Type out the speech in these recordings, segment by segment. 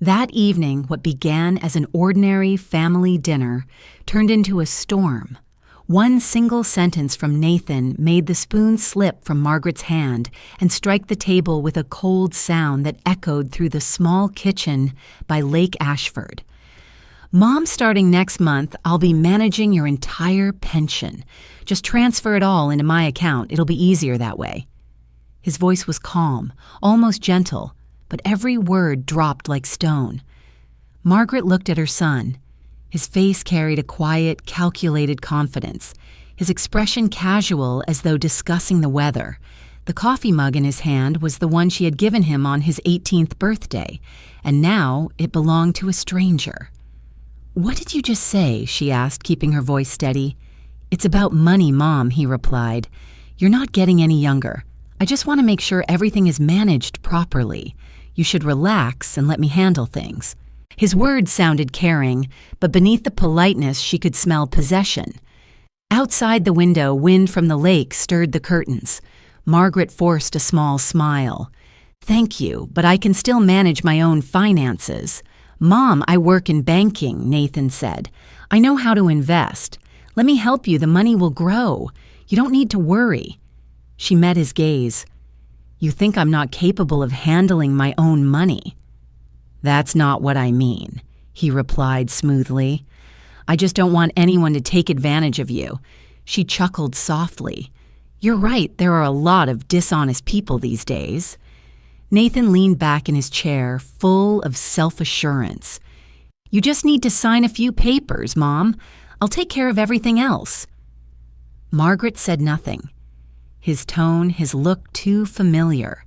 That evening, what began as an ordinary family dinner turned into a storm. One single sentence from Nathan made the spoon slip from Margaret's hand and strike the table with a cold sound that echoed through the small kitchen by Lake Ashford. "Mom, starting next month, I'll be managing your entire pension. Just transfer it all into my account. It'll be easier that way." His voice was calm, almost gentle, but every word dropped like stone. Margaret looked at her son. His face carried a quiet, calculated confidence, his expression casual as though discussing the weather. The coffee mug in his hand was the one she had given him on his 18th birthday, and now it belonged to a stranger. "What did you just say?" she asked, keeping her voice steady. "It's about money, Mom," he replied. "You're not getting any younger. I just want to make sure everything is managed properly. You should relax and let me handle things." His words sounded caring, but beneath the politeness she could smell possession. Outside the window, wind from the lake stirred the curtains. Margaret forced a small smile. "Thank you, but I can still manage my own finances." "Mom, I work in banking," Nathan said. "I know how to invest. Let me help you. The money will grow. You don't need to worry." She met his gaze. "You think I'm not capable of handling my own money?" "That's not what I mean," he replied smoothly. "I just don't want anyone to take advantage of you." She chuckled softly. "You're right, there are a lot of dishonest people these days." Nathan leaned back in his chair, full of self-assurance. "You just need to sign a few papers, Mom. I'll take care of everything else." Margaret said nothing. His tone, his look too familiar.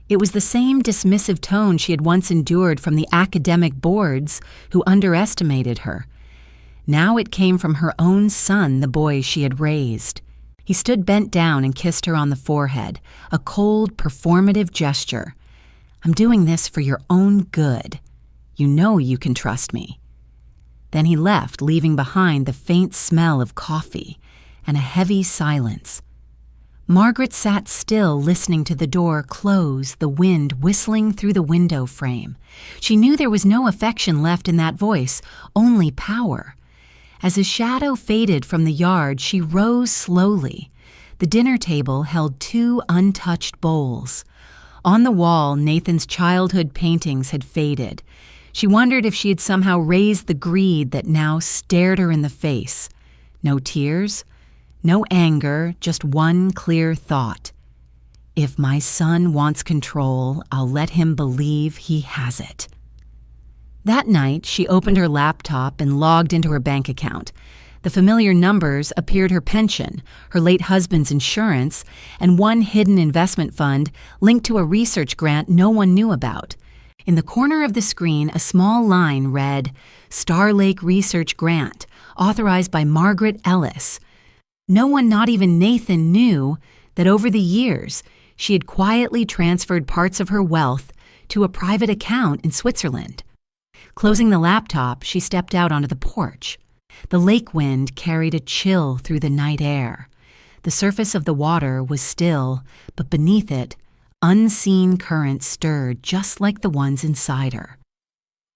It was the same dismissive tone she had once endured from the academic boards who underestimated her. Now it came from her own son, the boy she had raised. He stood bent down and kissed her on the forehead, a cold, performative gesture. "I'm doing this for your own good. You know you can trust me." Then he left, leaving behind the faint smell of coffee and a heavy silence. Margaret sat still, listening to the door close, the wind whistling through the window frame. She knew there was no affection left in that voice, only power. As his shadow faded from the yard, she rose slowly. The dinner table held 2 untouched bowls. On the wall, Nathan's childhood paintings had faded. She wondered if she had somehow raised the greed that now stared her in the face. No tears, no anger, just one clear thought. If my son wants control, I'll let him believe he has it. That night, she opened her laptop and logged into her bank account. The familiar numbers appeared: her pension, her late husband's insurance, and one hidden investment fund linked to a research grant no one knew about. In the corner of the screen, a small line read, "Star Lake Research Grant, authorized by Margaret Ellis." No one, not even Nathan, knew that over the years she had quietly transferred parts of her wealth to a private account in Switzerland. Closing the laptop, she stepped out onto the porch. The lake wind carried a chill through the night air. The surface of the water was still, but beneath it, unseen currents stirred just like the ones inside her.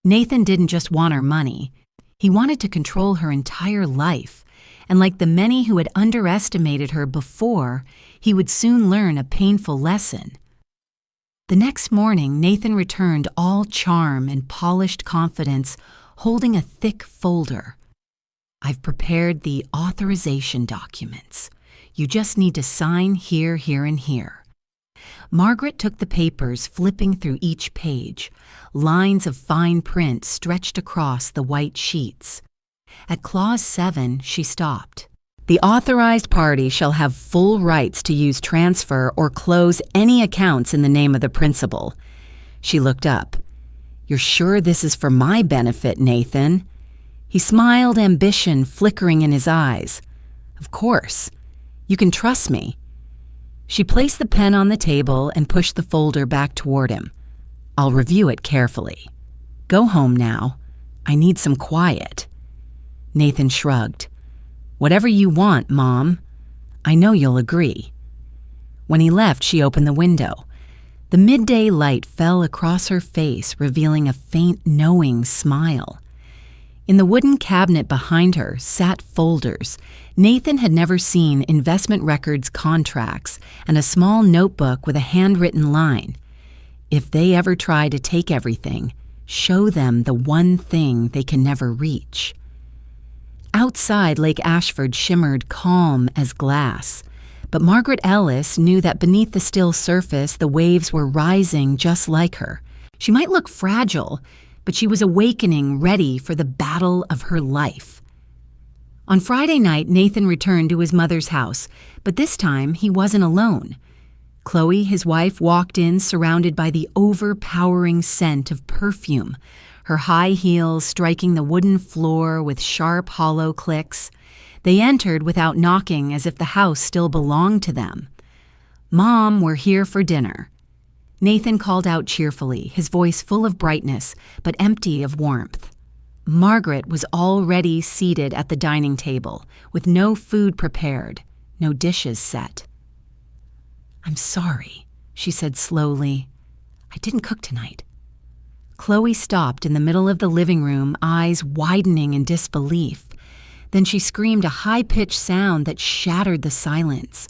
Nathan didn't just want her money. He wanted to control her entire life. And like the many who had underestimated her before, he would soon learn a painful lesson. The next morning, Nathan returned all charm and polished confidence, holding a thick folder. "I've prepared the authorization documents. You just need to sign here, here, and here." Margaret took the papers, flipping through each page. Lines of fine print stretched across the white sheets. At Clause 7, she stopped. "The authorized party shall have full rights to use, transfer, or close any accounts in the name of the principal." She looked up. "You're sure this is for my benefit, Nathan?" He smiled, ambition flickering in his eyes. "Of course. You can trust me." She placed the pen on the table and pushed the folder back toward him. "I'll review it carefully. Go home now. I need some quiet." Nathan shrugged. "Whatever you want, Mom. I know you'll agree." When he left, she opened the window. The midday light fell across her face, revealing a faint, knowing smile. In the wooden cabinet behind her sat folders. Nathan had never seen investment records contracts and a small notebook with a handwritten line. If they ever try to take everything, show them the one thing they can never reach. Outside, Lake Ashford shimmered calm as glass. But Margaret Ellis knew that beneath the still surface, the waves were rising just like her. She might look fragile, but she was awakening, ready for the battle of her life. On Friday night, Nathan returned to his mother's house, but this time he wasn't alone. Chloe, his wife, walked in surrounded by the overpowering scent of perfume, her high heels striking the wooden floor with sharp, hollow clicks. They entered without knocking, as if the house still belonged to them. "Mom, we're here for dinner." Nathan called out cheerfully, his voice full of brightness, but empty of warmth. Margaret was already seated at the dining table, with no food prepared, no dishes set. "I'm sorry," she said slowly. "I didn't cook tonight." Chloe stopped in the middle of the living room, eyes widening in disbelief. Then she screamed a high-pitched sound that shattered the silence.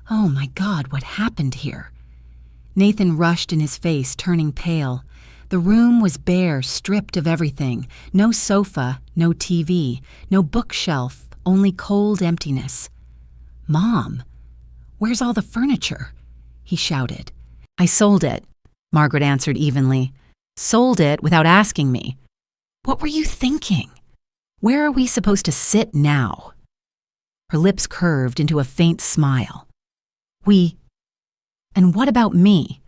"Oh my God, what happened here?" Nathan rushed in his face, turning pale. The room was bare, stripped of everything. No sofa, no TV, no bookshelf, only cold emptiness. "Mom, where's all the furniture?" he shouted. "I sold it," Margaret answered evenly. "Sold it without asking me." "What were you thinking? Where are we supposed to sit now?" Her lips curved into a faint smile. And what about me?"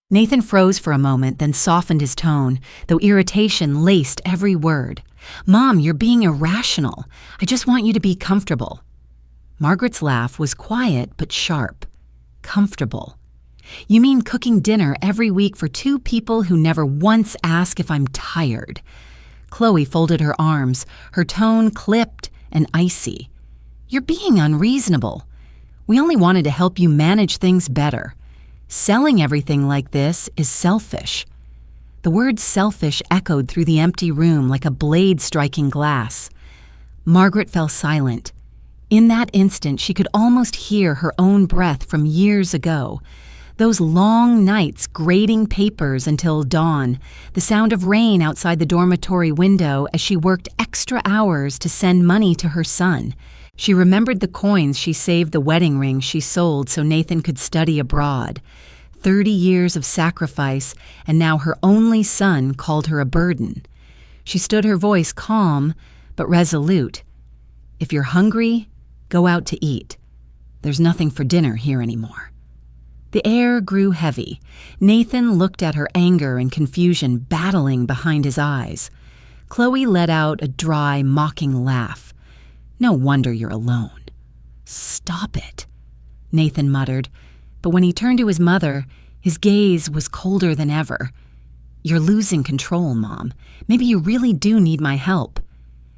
Nathan froze for a moment, then softened his tone, though irritation laced every word. "Mom, you're being irrational. I just want you to be comfortable." Margaret's laugh was quiet but sharp. "Comfortable? You mean cooking dinner every week for two people who never once ask if I'm tired?" Chloe folded her arms, her tone clipped and icy. "You're being unreasonable. We only wanted to help you manage things better. Selling everything like this is selfish." The word selfish echoed through the empty room like a blade striking glass. Margaret fell silent. In that instant, she could almost hear her own breath from years ago. Those long nights grading papers until dawn, the sound of rain outside the dormitory window as she worked extra hours to send money to her son. She remembered the coins she saved the wedding ring she sold so Nathan could study abroad. 30 years of sacrifice, and now her only son called her a burden. She stood, her voice calm but resolute. "If you're hungry, go out to eat. There's nothing for dinner here anymore." The air grew heavy. Nathan looked at her, anger and confusion battling behind his eyes. Chloe let out a dry, mocking laugh. "No wonder you're alone." "Stop it," Nathan muttered, but when he turned to his mother, his gaze was colder than ever. "You're losing control, Mom. Maybe you really do need my help."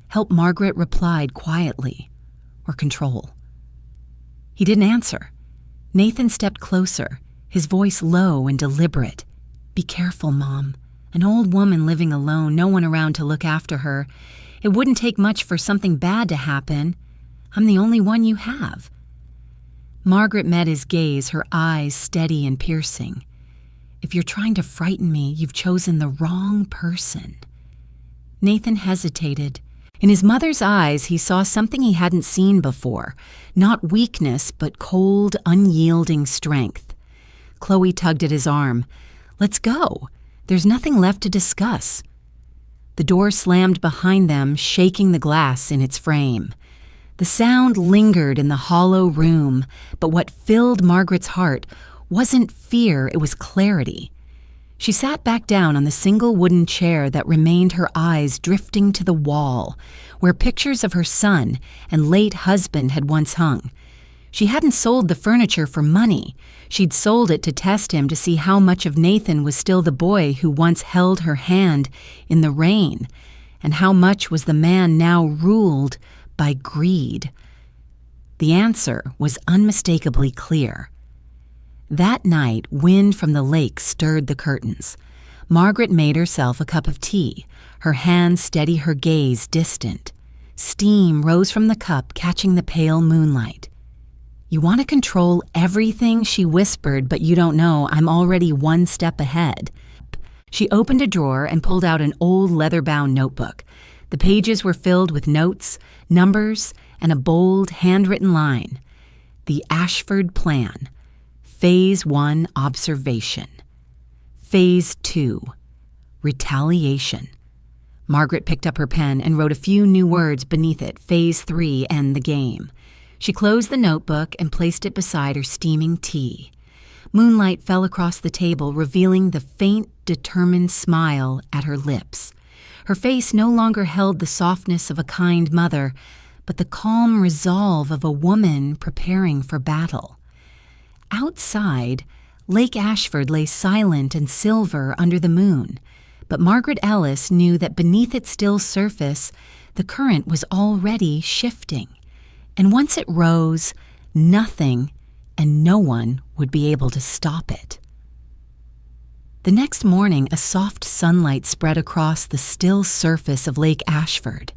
Help, Margaret replied quietly. Or control. He didn't answer. Nathan stepped closer, his voice low and deliberate. "Be careful, Mom. An old woman living alone, no one around to look after her. It wouldn't take much for something bad to happen. I'm the only one you have." Margaret met his gaze, her eyes steady and piercing. "If you're trying to frighten me, you've chosen the wrong person." Nathan hesitated. In his mother's eyes, he saw something he hadn't seen before. Not weakness, but cold, unyielding strength. Chloe tugged at his arm. "Let's go. There's nothing left to discuss." The door slammed behind them, shaking the glass in its frame. The sound lingered in the hollow room, but what filled Margaret's heart wasn't fear, it was clarity. She sat back down on the single wooden chair that remained, her eyes drifting to the wall, where pictures of her son and late husband had once hung. She hadn't sold the furniture for money. She'd sold it to test him, to see how much of Nathan was still the boy who once held her hand in the rain, and how much was the man now ruled by greed. The answer was unmistakably clear. That night, wind from the lake stirred the curtains. Margaret made herself a cup of tea, her hands steady, her gaze distant. Steam rose from the cup, catching the pale moonlight. "You want to control everything," she whispered, "but you don't know I'm already one step ahead." She opened a drawer and pulled out an old leather-bound notebook. The pages were filled with notes, numbers, and a bold, handwritten line. The Ashford Plan. Phase 1, Observation. Phase 2, Retaliation. Margaret picked up her pen and wrote a few new words beneath it. Phase 3, End the Game. She closed the notebook and placed it beside her steaming tea. Moonlight fell across the table, revealing the faint, determined smile at her lips. Her face no longer held the softness of a kind mother, but the calm resolve of a woman preparing for battle. Outside, Lake Ashford lay silent and silver under the moon, but Margaret Ellis knew that beneath its still surface, the current was already shifting. And once it rose, nothing and no one would be able to stop it. The next morning, a soft sunlight spread across the still surface of Lake Ashford.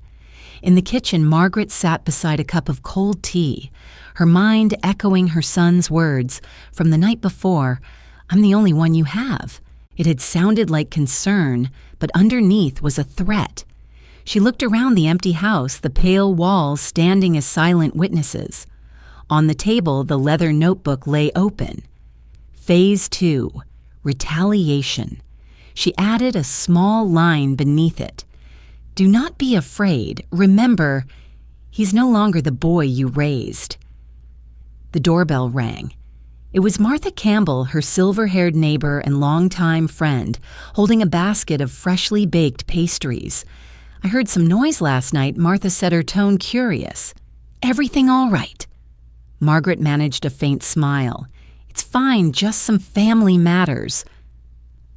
In the kitchen, Margaret sat beside a cup of cold tea, her mind echoing her son's words from the night before, "I'm the only one you have." It had sounded like concern, but underneath was a threat. She looked around the empty house, the pale walls standing as silent witnesses. On the table, the leather notebook lay open. Phase 2, Retaliation. She added a small line beneath it. "Do not be afraid. Remember, he's no longer the boy you raised." The doorbell rang. It was Martha Campbell, her silver-haired neighbor and longtime friend, holding a basket of freshly baked pastries. "I heard some noise last night," Martha said, her tone curious. "Everything all right?" Margaret managed a faint smile. "It's fine, just some family matters."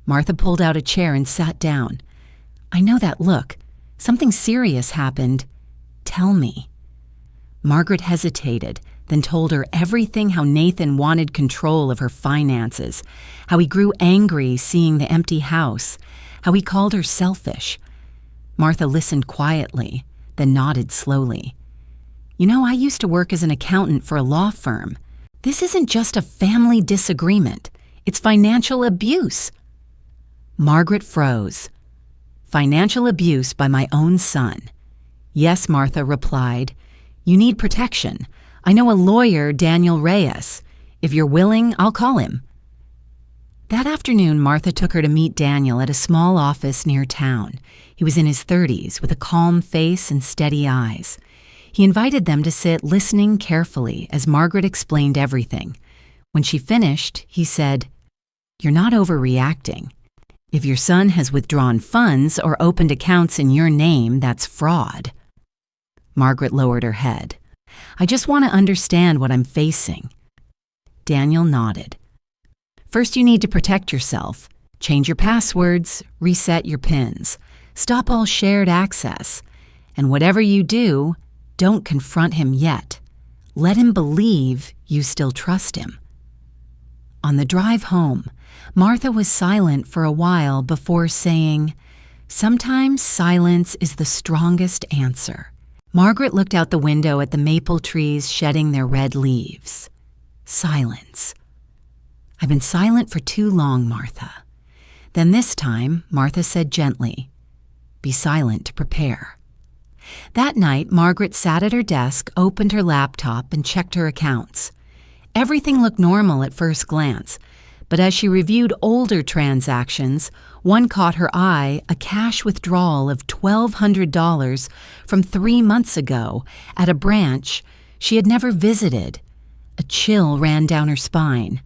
Martha pulled out a chair and sat down. "I know that look. Something serious happened. Tell me." Margaret hesitated, then told her everything: how Nathan wanted control of her finances, how he grew angry seeing the empty house, how he called her selfish. Martha listened quietly, then nodded slowly. "You know, I used to work as an accountant for a law firm. This isn't just a family disagreement. It's financial abuse." Margaret froze. "Financial abuse by my own son." "Yes," Martha replied. "You need protection. I know a lawyer, Daniel Reyes. If you're willing, I'll call him." That afternoon, Martha took her to meet Daniel at a small office near town. He was in his 30s, with a calm face and steady eyes. He invited them to sit, listening carefully as Margaret explained everything. When she finished, he said, "You're not overreacting. If your son has withdrawn funds or opened accounts in your name, that's fraud." Margaret lowered her head. "I just want to understand what I'm facing." Daniel nodded. "First, you need to protect yourself. Change your passwords, reset your PINs, stop all shared access. And whatever you do, don't confront him yet. Let him believe you still trust him." On the drive home, Martha was silent for a while before saying, "Sometimes silence is the strongest answer." Margaret looked out the window at the maple trees shedding their red leaves. Silence. "I've been silent for too long, Martha." Then this time, Martha said gently, "Be silent to prepare." That night, Margaret sat at her desk, opened her laptop, and checked her accounts. Everything looked normal at first glance, but as she reviewed older transactions, one caught her eye: a cash withdrawal of $1,200 from 3 months ago at a branch she had never visited. A chill ran down her spine.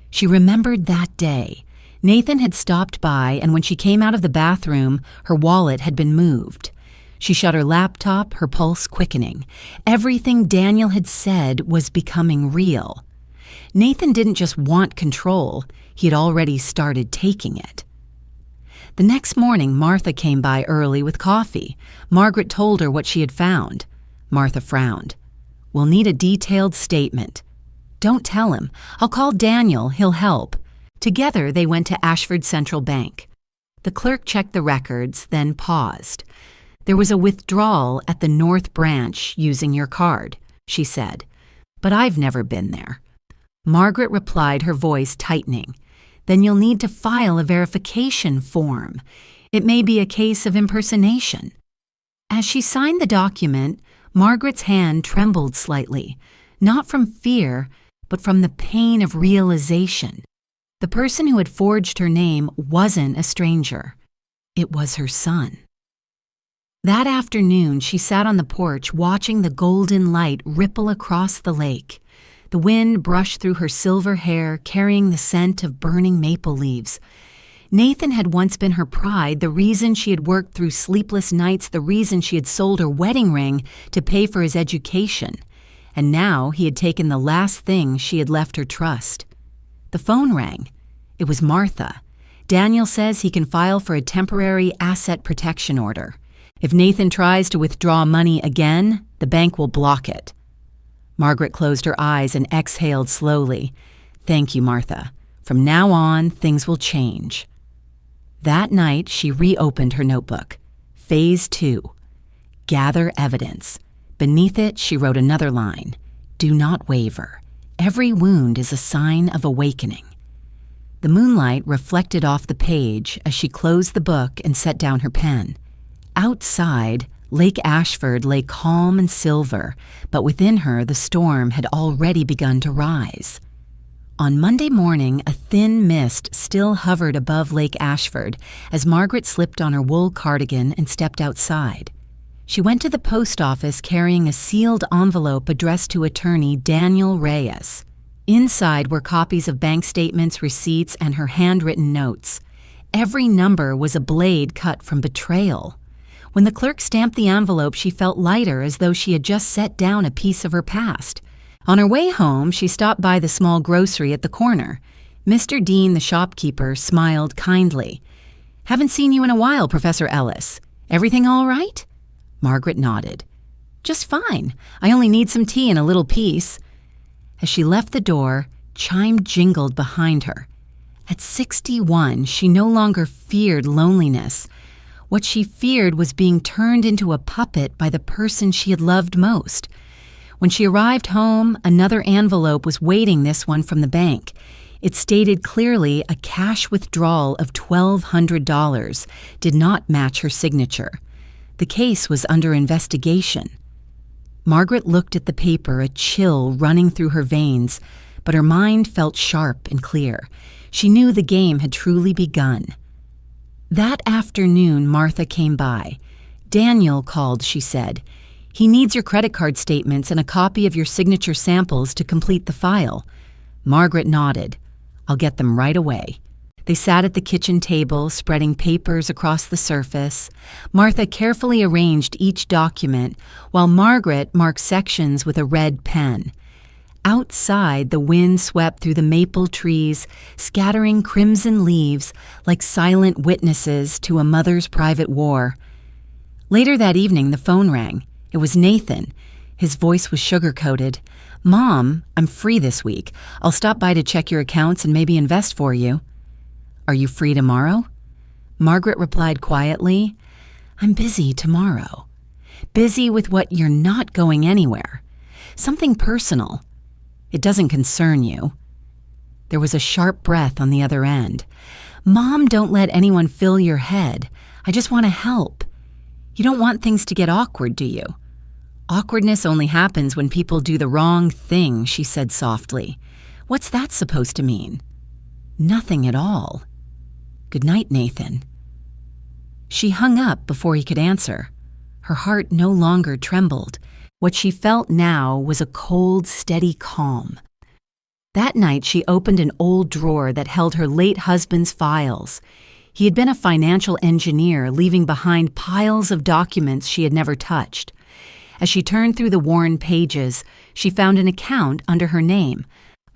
She remembered that day. Nathan had stopped by, and when she came out of the bathroom, her wallet had been moved. She shut her laptop, her pulse quickening. Everything Daniel had said was becoming real. Nathan didn't just want control, he had already started taking it. The next morning, Martha came by early with coffee. Margaret told her what she had found. Martha frowned. "We'll need a detailed statement." Don't tell him. I'll call Daniel. He'll help." Together, they went to Ashford Central Bank. The clerk checked the records, then paused. "There was a withdrawal at the North Branch using your card," she said. "But I've never been there." Margaret replied, her voice tightening. "Then you'll need to file a verification form. It may be a case of impersonation." As she signed the document, Margaret's hand trembled slightly, not from fear, but from the pain of realization. The person who had forged her name wasn't a stranger. It was her son. That afternoon, she sat on the porch watching the golden light ripple across the lake. The wind brushed through her silver hair, carrying the scent of burning maple leaves. Nathan had once been her pride, the reason she had worked through sleepless nights, the reason she had sold her wedding ring to pay for his education. And now he had taken the last thing she had left her trust. The phone rang. It was Martha. "Daniel says he can file for a temporary asset protection order. If Nathan tries to withdraw money again, the bank will block it." Margaret closed her eyes and exhaled slowly. "Thank you, Martha. From now on, things will change." That night, she reopened her notebook. Phase 2. Gather evidence. Beneath it, she wrote another line. "Do not waver. Every wound is a sign of awakening." The moonlight reflected off the page as she closed the book and set down her pen. Outside, Lake Ashford lay calm and silver, but within her the storm had already begun to rise. On Monday morning, a thin mist still hovered above Lake Ashford as Margaret slipped on her wool cardigan and stepped outside. She went to the post office carrying a sealed envelope addressed to attorney Daniel Reyes. Inside were copies of bank statements, receipts, and her handwritten notes. Every number was a blade cut from betrayal. When the clerk stamped the envelope, she felt lighter, as though she had just set down a piece of her past. On her way home, she stopped by the small grocery at the corner. Mr. Dean, the shopkeeper, smiled kindly. "Haven't seen you in a while, Professor Ellis. Everything all right?" Margaret nodded. "Just fine. I only need some tea and a little peace." As she left the door, chime jingled behind her. At 61, she no longer feared loneliness. What she feared was being turned into a puppet by the person she had loved most. When she arrived home, another envelope was waiting, this one from the bank. It stated clearly a cash withdrawal of $1,200 did not match her signature. The case was under investigation. Margaret looked at the paper, a chill running through her veins, but her mind felt sharp and clear. She knew the game had truly begun. That afternoon, Martha came by. "Daniel called," she said. "He needs your credit card statements and a copy of your signature samples to complete the file." Margaret nodded. "I'll get them right away." They sat at the kitchen table, spreading papers across the surface. Martha carefully arranged each document, while Margaret marked sections with a red pen. Outside, the wind swept through the maple trees, scattering crimson leaves like silent witnesses to a mother's private war. Later that evening, the phone rang. It was Nathan. His voice was sugar-coated. "Mom, I'm free this week. I'll stop by to check your accounts and maybe invest for you." "Are you free tomorrow?" Margaret replied quietly, "I'm busy tomorrow." "Busy with what? You're not going anywhere. Something personal." "It doesn't concern you." There was a sharp breath on the other end. "Mom, don't let anyone fill your head. I just want to help. You don't want things to get awkward, do you?" "Awkwardness only happens when people do the wrong thing," she said softly. "What's that supposed to mean?" "Nothing at all." "Good night, Nathan." She hung up before he could answer. Her heart no longer trembled. What she felt now was a cold, steady calm. That night, she opened an old drawer that held her late husband's files. He had been a financial engineer, leaving behind piles of documents she had never touched. As she turned through the worn pages, she found an account under her name,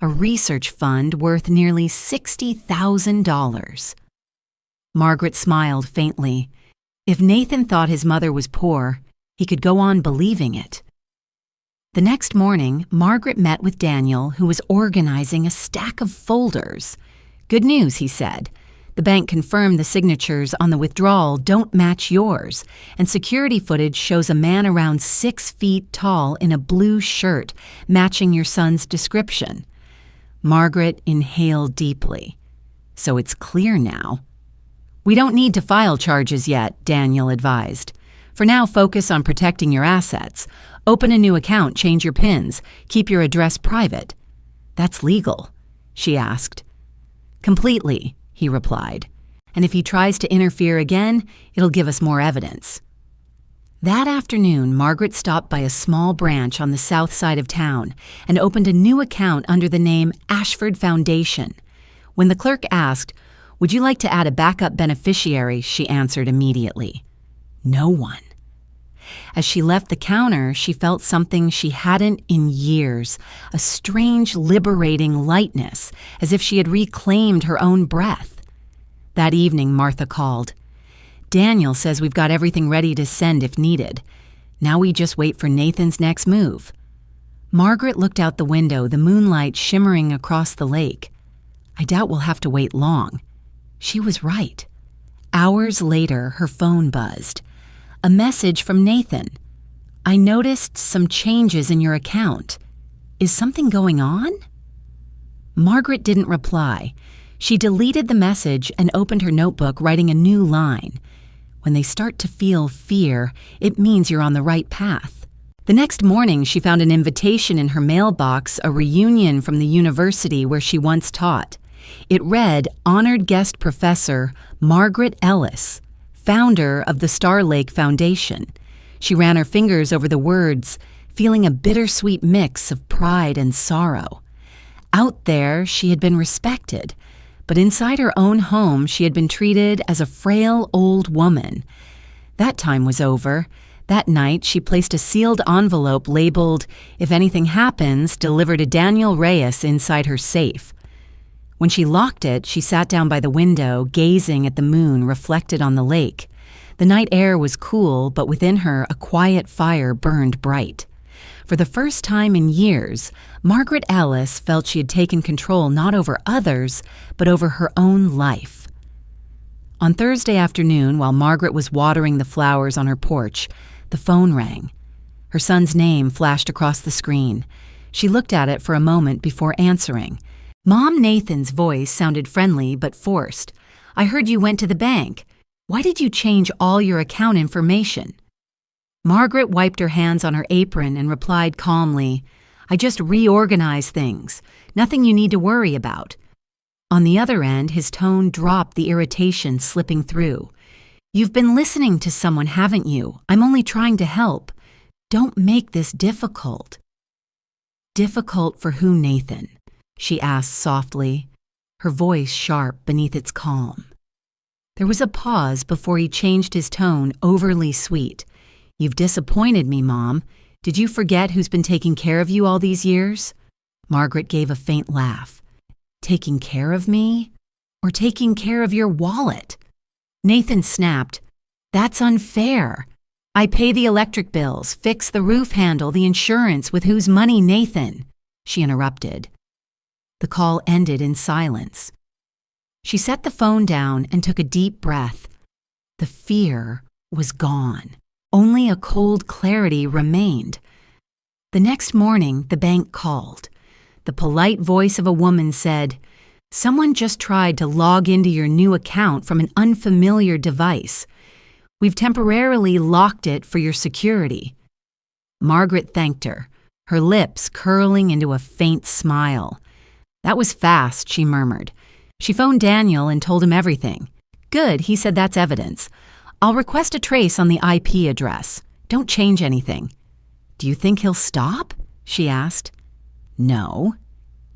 a research fund worth nearly $60,000. Margaret smiled faintly. If Nathan thought his mother was poor, he could go on believing it. The next morning, Margaret met with Daniel, who was organizing a stack of folders. "Good news," he said. "The bank confirmed the signatures on the withdrawal don't match yours, and security footage shows a man around 6 feet tall in a blue shirt, matching your son's description." Margaret inhaled deeply. "So it's clear now." "We don't need to file charges yet," Daniel advised. "For now, focus on protecting your assets. Open a new account, change your PINs, keep your address private." "That's legal?" she asked. "Completely," he replied. "And if he tries to interfere again, it'll give us more evidence." That afternoon, Margaret stopped by a small branch on the south side of town and opened a new account under the name Ashford Foundation. When the clerk asked, "Would you like to add a backup beneficiary?" she answered immediately, "No one." As she left the counter, she felt something she hadn't in years, a strange, liberating lightness, as if she had reclaimed her own breath. That evening, Martha called. "Daniel says we've got everything ready to send if needed. Now we just wait for Nathan's next move." Margaret looked out the window, the moonlight shimmering across the lake. "I doubt we'll have to wait long." She was right. Hours later, her phone buzzed. A message from Nathan. "I noticed some changes in your account. Is something going on?" Margaret didn't reply. She deleted the message and opened her notebook, writing a new line. When they start to feel fear, it means you're on the right path. The next morning, she found an invitation in her mailbox, a reunion from the university where she once taught. It read, "Honored Guest Professor Margaret Ellis, founder of the Star Lake Foundation." She ran her fingers over the words, feeling a bittersweet mix of pride and sorrow. Out there, she had been respected, but inside her own home, she had been treated as a frail old woman. That time was over. That night, she placed a sealed envelope labeled, "If anything happens, deliver to Daniel Reyes," inside her safe. When she locked it, she sat down by the window, gazing at the moon reflected on the lake. The night air was cool, but within her a quiet fire burned bright. For the first time in years, Margaret Ellis felt she had taken control not over others, but over her own life. On Thursday afternoon, while Margaret was watering the flowers on her porch, the phone rang. Her son's name flashed across the screen. She looked at it for a moment before answering. Mom Nathan's voice sounded friendly but forced. "I heard you went to the bank. Why did you change all your account information?" Margaret wiped her hands on her apron and replied calmly, "I just reorganized things. Nothing you need to worry about." On the other end, his tone dropped, the irritation slipping through. "You've been listening to someone, haven't you? I'm only trying to help. Don't make this difficult." "Difficult for who, Nathan?" she asked softly, her voice sharp beneath its calm. There was a pause before he changed his tone, overly sweet. "You've disappointed me, Mom. Did you forget who's been taking care of you all these years?" Margaret gave a faint laugh. "Taking care of me? Or taking care of your wallet?" Nathan snapped, "That's unfair. I pay the electric bills, fix the roof handle, the insurance. With whose money, Nathan?" She interrupted. The call ended in silence. She set the phone down and took a deep breath. The fear was gone. Only a cold clarity remained. The next morning, the bank called. The polite voice of a woman said, "Someone just tried to log into your new account from an unfamiliar device. We've temporarily locked it for your security." Margaret thanked her, her lips curling into a faint smile. "That was fast," she murmured. She phoned Daniel and told him everything. "Good," he said, "that's evidence. I'll request a trace on the IP address. Don't change anything." "Do you think he'll stop?" she asked. "No,"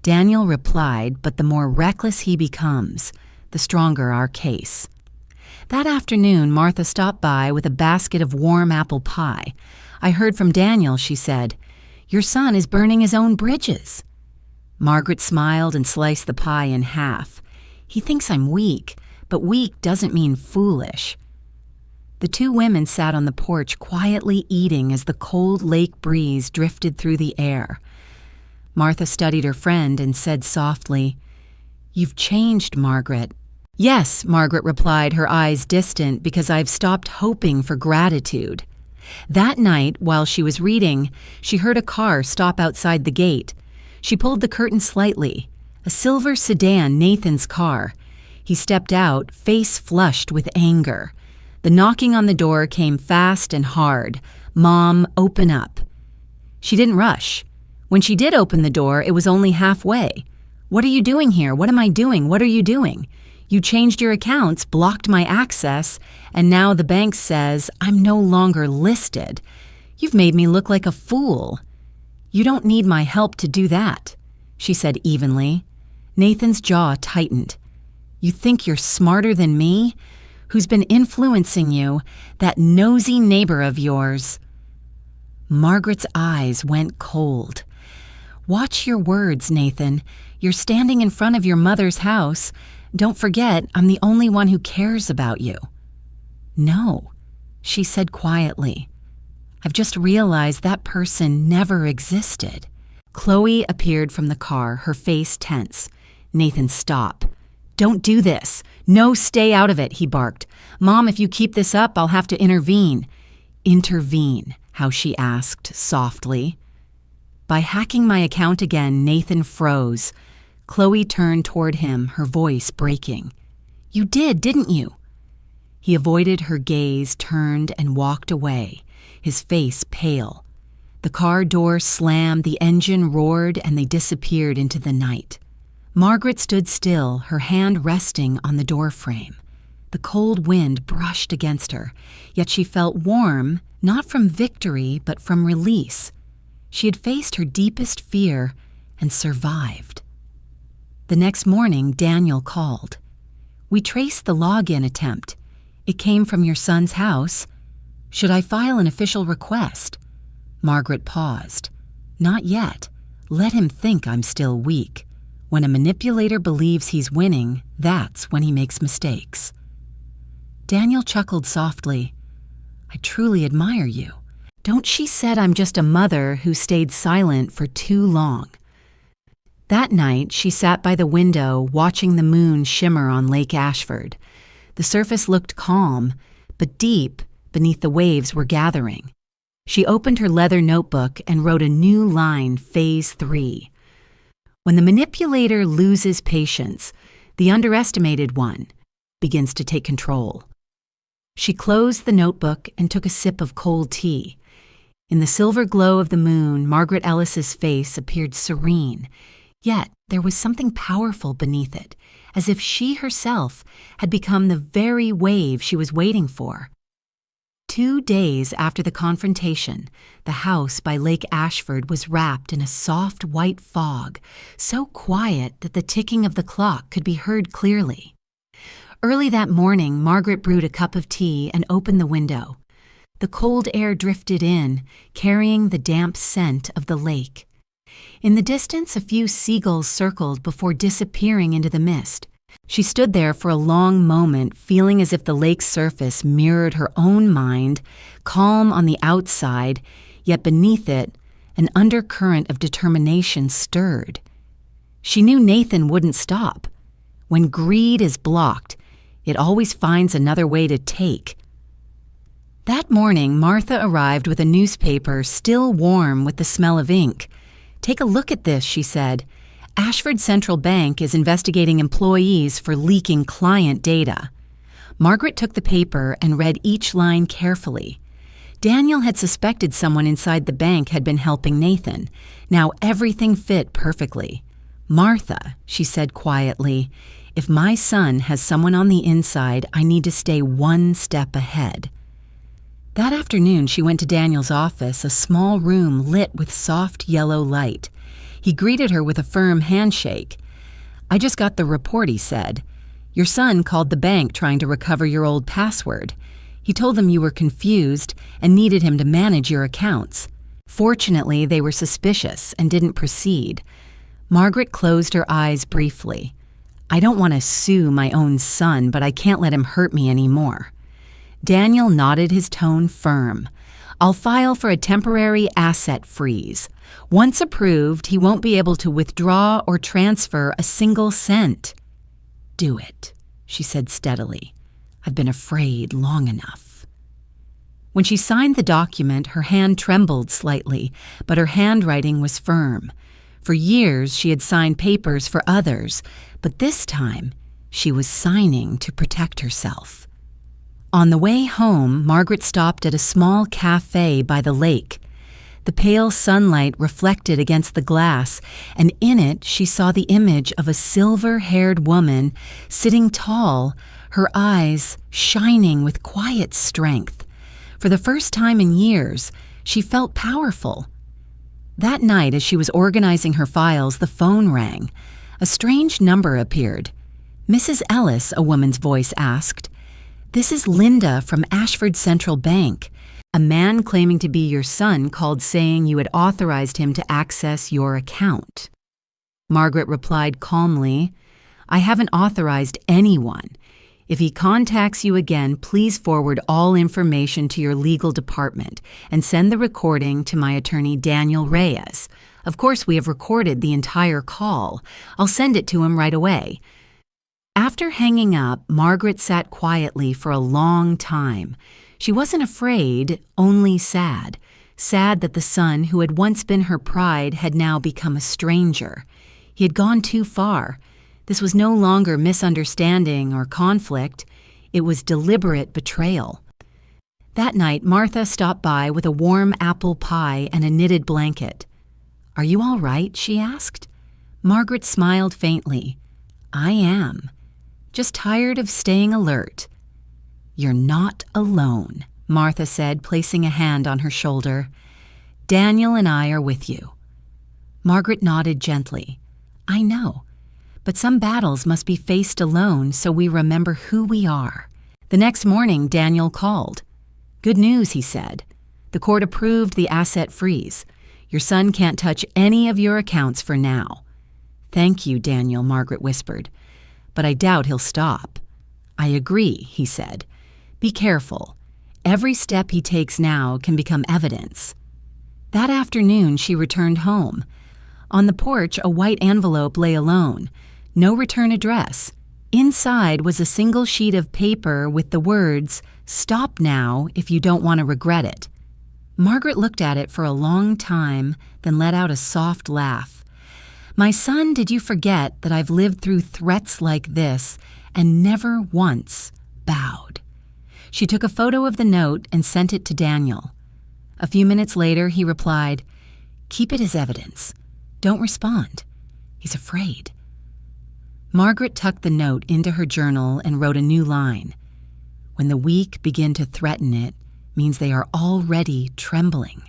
Daniel replied, "but the more reckless he becomes, the stronger our case." That afternoon, Martha stopped by with a basket of warm apple pie. "I heard from Daniel," she said. "Your son is burning his own bridges." Margaret smiled and sliced the pie in half. "He thinks I'm weak, but weak doesn't mean foolish." The two women sat on the porch quietly eating as the cold lake breeze drifted through the air. Martha studied her friend and said softly, "You've changed, Margaret." "Yes," Margaret replied, her eyes distant, "because I've stopped hoping for gratitude." That night, while she was reading, she heard a car stop outside the gate. She pulled the curtain slightly. A silver sedan, Nathan's car. He stepped out, face flushed with anger. The knocking on the door came fast and hard. "Mom, open up." She didn't rush. When she did open the door, it was only halfway. "What are you doing here? What am I doing? What are you doing? You changed your accounts, blocked my access, and now the bank says I'm no longer listed. You've made me look like a fool." "You don't need my help to do that," she said evenly. Nathan's jaw tightened. "You think you're smarter than me? Who's been influencing you? That nosy neighbor of yours." Margaret's eyes went cold. "Watch your words, Nathan. You're standing in front of your mother's house. Don't forget, I'm the only one who cares about you." "No," she said quietly. "I've just realized that person never existed." Chloe appeared from the car, her face tense. "Nathan, stop. Don't do this. No, stay out of it," he barked. "Mom, if you keep this up, I'll have to intervene." "Intervene?" how she asked softly. "By hacking my account again," Nathan froze. Chloe turned toward him, her voice breaking. "You did, didn't you?" He avoided her gaze, turned, and walked away, his face pale. The car door slammed, the engine roared, and they disappeared into the night. Margaret stood still, her hand resting on the doorframe. The cold wind brushed against her, yet she felt warm, not from victory, but from release. She had faced her deepest fear and survived. The next morning, Daniel called. "We traced the login attempt. It came from your son's house. Should I file an official request?" Margaret paused. "Not yet. Let him think I'm still weak. When a manipulator believes he's winning, that's when he makes mistakes." Daniel chuckled softly. "I truly admire you. Don't she said I'm just a mother who stayed silent for too long." That night, she sat by the window, watching the moon shimmer on Lake Ashford. The surface looked calm, but deep beneath the waves were gathering. She opened her leather notebook and wrote a new line, Phase 3. When the manipulator loses patience, the underestimated one begins to take control. She closed the notebook and took a sip of cold tea. In the silver glow of the moon, Margaret Ellis's face appeared serene. Yet there was something powerful beneath it, as if she herself had become the very wave she was waiting for. 2 days after the confrontation, the house by Lake Ashford was wrapped in a soft white fog, so quiet that the ticking of the clock could be heard clearly. Early that morning, Margaret brewed a cup of tea and opened the window. The cold air drifted in, carrying the damp scent of the lake. In the distance, a few seagulls circled before disappearing into the mist. She stood there for a long moment, feeling as if the lake's surface mirrored her own mind, calm on the outside, yet beneath it, an undercurrent of determination stirred. She knew Nathan wouldn't stop. When greed is blocked, it always finds another way to take. That morning, Martha arrived with a newspaper still warm with the smell of ink. "Take a look at this," she said. "Ashford Central Bank is investigating employees for leaking client data." Margaret took the paper and read each line carefully. Daniel had suspected someone inside the bank had been helping Nathan. Now everything fit perfectly. "Martha," she said quietly, "if my son has someone on the inside, I need to stay one step ahead." That afternoon, she went to Daniel's office, a small room lit with soft yellow light. He greeted her with a firm handshake. "I just got the report," he said. "Your son called the bank trying to recover your old password. He told them you were confused and needed him to manage your accounts. Fortunately, they were suspicious and didn't proceed." Margaret closed her eyes briefly. "I don't want to sue my own son, but I can't let him hurt me anymore." Daniel nodded, his tone firm. "I'll file for a temporary asset freeze. Once approved, he won't be able to withdraw or transfer a single cent." "Do it," she said steadily. "I've been afraid long enough." When she signed the document, her hand trembled slightly, but her handwriting was firm. For years, she had signed papers for others, but this time, she was signing to protect herself. On the way home, Margaret stopped at a small cafe by the lake. The pale sunlight reflected against the glass, and in it she saw the image of a silver-haired woman sitting tall, her eyes shining with quiet strength. For the first time in years, she felt powerful. That night, as she was organizing her files, the phone rang. A strange number appeared. "Mrs. Ellis," a woman's voice asked. "This is Linda from Ashford Central Bank. A man claiming to be your son called saying you had authorized him to access your account." Margaret replied calmly, "I haven't authorized anyone. If he contacts you again, please forward all information to your legal department and send the recording to my attorney, Daniel Reyes. Of course, we have recorded the entire call. I'll send it to him right away." After hanging up, Margaret sat quietly for a long time. She wasn't afraid, only sad. Sad that the son who had once been her pride had now become a stranger. He had gone too far. This was no longer misunderstanding or conflict. It was deliberate betrayal. That night, Martha stopped by with a warm apple pie and a knitted blanket. "Are you all right?" she asked. Margaret smiled faintly. "I am. Just tired of staying alert." "You're not alone," Martha said, placing a hand on her shoulder. "Daniel and I are with you." Margaret nodded gently. "I know. But some battles must be faced alone so we remember who we are." The next morning, Daniel called. "Good news," he said. "The court approved the asset freeze. Your son can't touch any of your accounts for now." "Thank you, Daniel," Margaret whispered. "But I doubt he'll stop." "I agree," he said. "Be careful. Every step he takes now can become evidence." That afternoon, she returned home. On the porch, a white envelope lay alone. No return address. Inside was a single sheet of paper with the words, "Stop now if you don't want to regret it." Margaret looked at it for a long time, then let out a soft laugh. "My son, did you forget that I've lived through threats like this and never once bowed?" She took a photo of the note and sent it to Daniel. A few minutes later, he replied, "Keep it as evidence. Don't respond. He's afraid." Margaret tucked the note into her journal and wrote a new line. "When the weak begin to threaten it, means they are already trembling."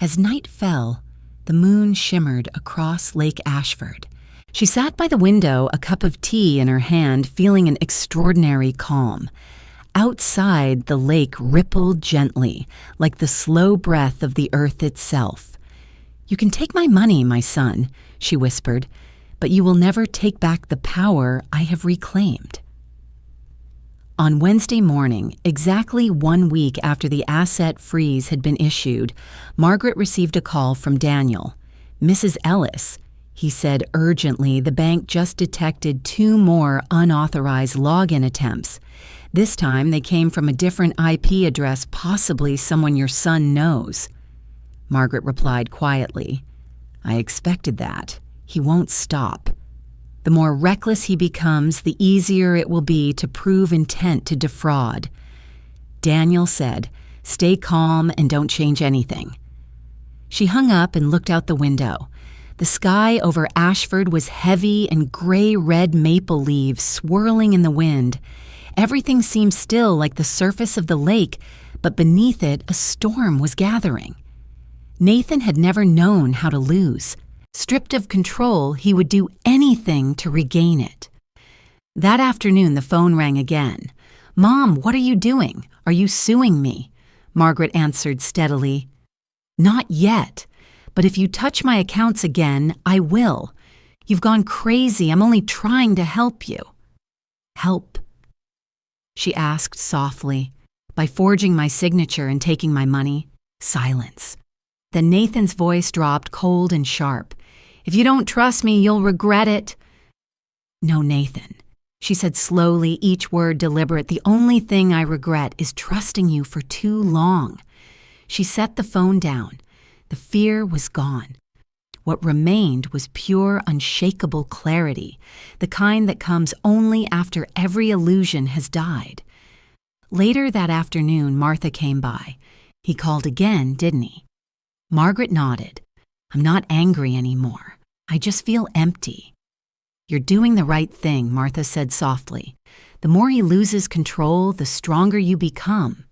As night fell, the moon shimmered across Lake Ashford. She sat by the window, a cup of tea in her hand, feeling an extraordinary calm. Outside, the lake rippled gently, like the slow breath of the earth itself. "You can take my money, my son," she whispered, "but you will never take back the power I have reclaimed." On Wednesday morning, exactly 1 week after the asset freeze had been issued, Margaret received a call from Daniel. "Mrs. Ellis," he said urgently, "the bank just detected 2 more unauthorized login attempts. This time they came from a different IP address, possibly someone your son knows." Margaret replied quietly, "I expected that. He won't stop. The more reckless he becomes, the easier it will be to prove intent to defraud." Daniel said, "Stay calm and don't change anything." She hung up and looked out the window. The sky over Ashford was heavy and gray-red maple leaves swirling in the wind. Everything seemed still like the surface of the lake, but beneath it a storm was gathering. Nathan had never known how to lose. Stripped of control, he would do anything to regain it. That afternoon, the phone rang again. "Mom, what are you doing? Are you suing me?" Margaret answered steadily. "Not yet, but if you touch my accounts again, I will. You've gone crazy. I'm only trying to help you." "Help?" she asked softly. By forging my signature and taking my money? Silence. Then Nathan's voice dropped cold and sharp. If you don't trust me, you'll regret it. No, Nathan, she said slowly, each word deliberate. The only thing I regret is trusting you for too long. She set the phone down. The fear was gone. What remained was pure, unshakable clarity, the kind that comes only after every illusion has died. Later that afternoon, Martha came by. He called again, didn't he? Margaret nodded. I'm not angry anymore. I just feel empty. You're doing the right thing, Martha said softly. The more he loses control, the stronger you become.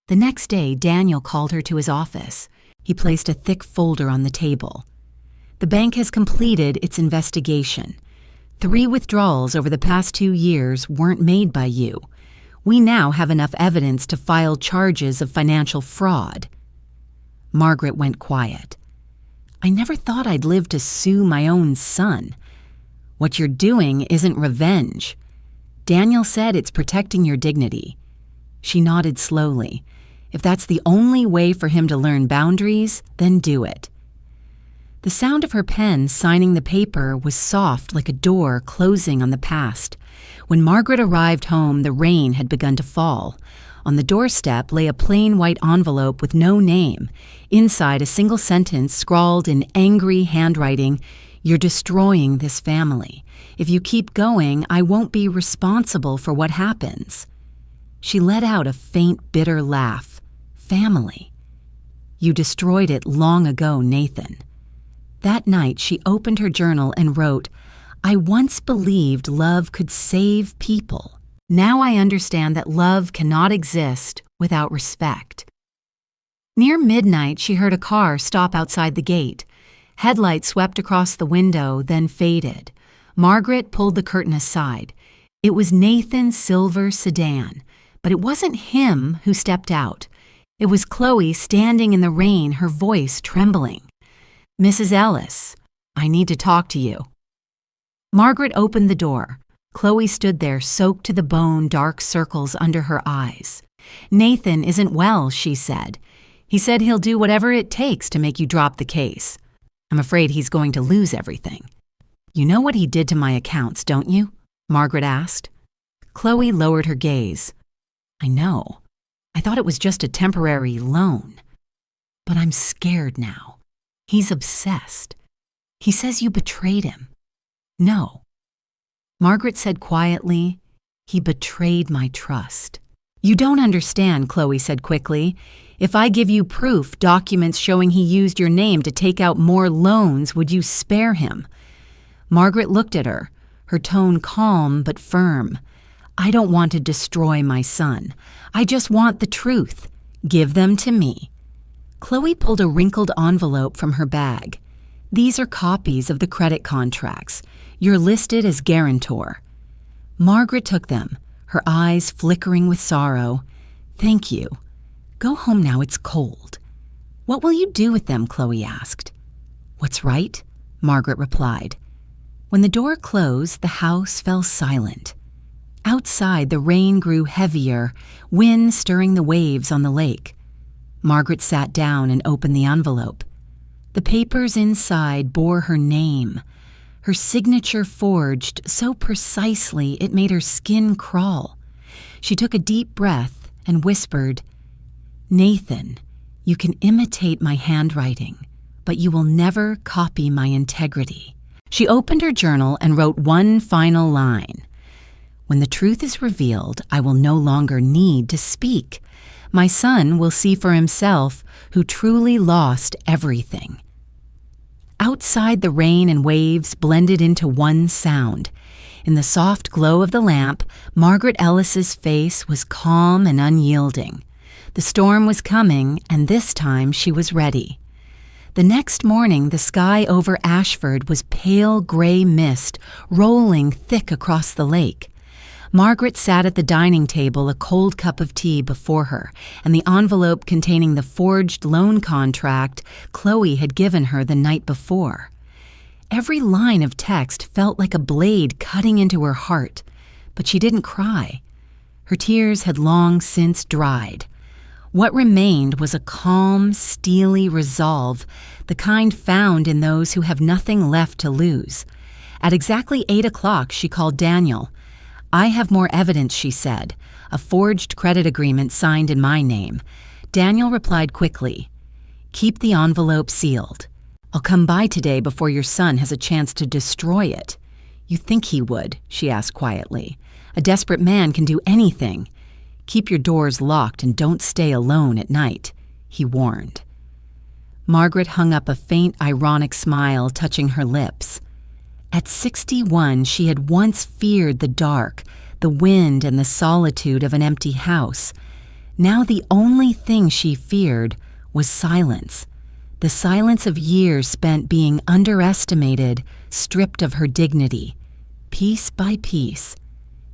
The next day, Daniel called her to his office. He placed a thick folder on the table. The bank has completed its investigation. 3 withdrawals over the past 2 years weren't made by you. We now have enough evidence to file charges of financial fraud. Margaret went quiet. I never thought I'd live to sue my own son. What you're doing isn't revenge. Daniel said it's protecting your dignity. She nodded slowly. If that's the only way for him to learn boundaries, then do it. The sound of her pen signing the paper was soft like a door closing on the past. When Margaret arrived home, the rain had begun to fall. On the doorstep lay a plain white envelope with no name. Inside, a single sentence scrawled in angry handwriting, "You're destroying this family. If you keep going, I won't be responsible for what happens." She let out a faint, bitter laugh. Family. You destroyed it long ago, Nathan. That night, she opened her journal and wrote, I once believed love could save people. Now I understand that love cannot exist without respect. Near midnight, she heard a car stop outside the gate. Headlights swept across the window, then faded. Margaret pulled the curtain aside. It was Nathan's silver sedan, but it wasn't him who stepped out. It was Chloe standing in the rain, her voice trembling. Mrs. Ellis, I need to talk to you. Margaret opened the door. Chloe stood there, soaked to the bone, dark circles under her eyes. Nathan isn't well, she said. He said he'll do whatever it takes to make you drop the case. I'm afraid he's going to lose everything. You know what he did to my accounts, don't you? Margaret asked. Chloe lowered her gaze. I know. I thought it was just a temporary loan. But I'm scared now. He's obsessed. He says you betrayed him. No. Margaret said quietly, he betrayed my trust. You don't understand, Chloe said quickly. If I give you proof, documents showing he used your name to take out more loans, would you spare him? Margaret looked at her, her tone calm but firm. I don't want to destroy my son. I just want the truth. Give them to me. Chloe pulled a wrinkled envelope from her bag. These are copies of the credit contracts. You're listed as guarantor. Margaret took them, her eyes flickering with sorrow. Thank you. Go home now, it's cold. What will you do with them? Chloe asked. What's right? Margaret replied. When the door closed, the house fell silent. Outside, the rain grew heavier, wind stirring the waves on the lake. Margaret sat down and opened the envelope. The papers inside bore her name, her signature forged so precisely it made her skin crawl. She took a deep breath and whispered, Nathan, you can imitate my handwriting, but you will never copy my integrity. She opened her journal and wrote one final line. When the truth is revealed, I will no longer need to speak. My son will see for himself who truly lost everything. Outside, the rain and waves blended into one sound. In the soft glow of the lamp, Margaret Ellis's face was calm and unyielding. The storm was coming, and this time she was ready. The next morning, the sky over Ashford was pale gray mist rolling thick across the lake. Margaret sat at the dining table, a cold cup of tea before her, and the envelope containing the forged loan contract Chloe had given her the night before. Every line of text felt like a blade cutting into her heart, but she didn't cry. Her tears had long since dried. What remained was a calm, steely resolve, the kind found in those who have nothing left to lose. At exactly 8 o'clock, she called Daniel. "I have more evidence," she said, "a forged credit agreement signed in my name." Daniel replied quickly, "Keep the envelope sealed. I'll come by today before your son has a chance to destroy it." "You think he would?" she asked quietly. "A desperate man can do anything." "Keep your doors locked and don't stay alone at night," he warned. Margaret hung up a faint, ironic smile touching her lips. At 61, she had once feared the dark, the wind and the solitude of an empty house. Now the only thing she feared was silence. The silence of years spent being underestimated, stripped of her dignity. Piece by piece.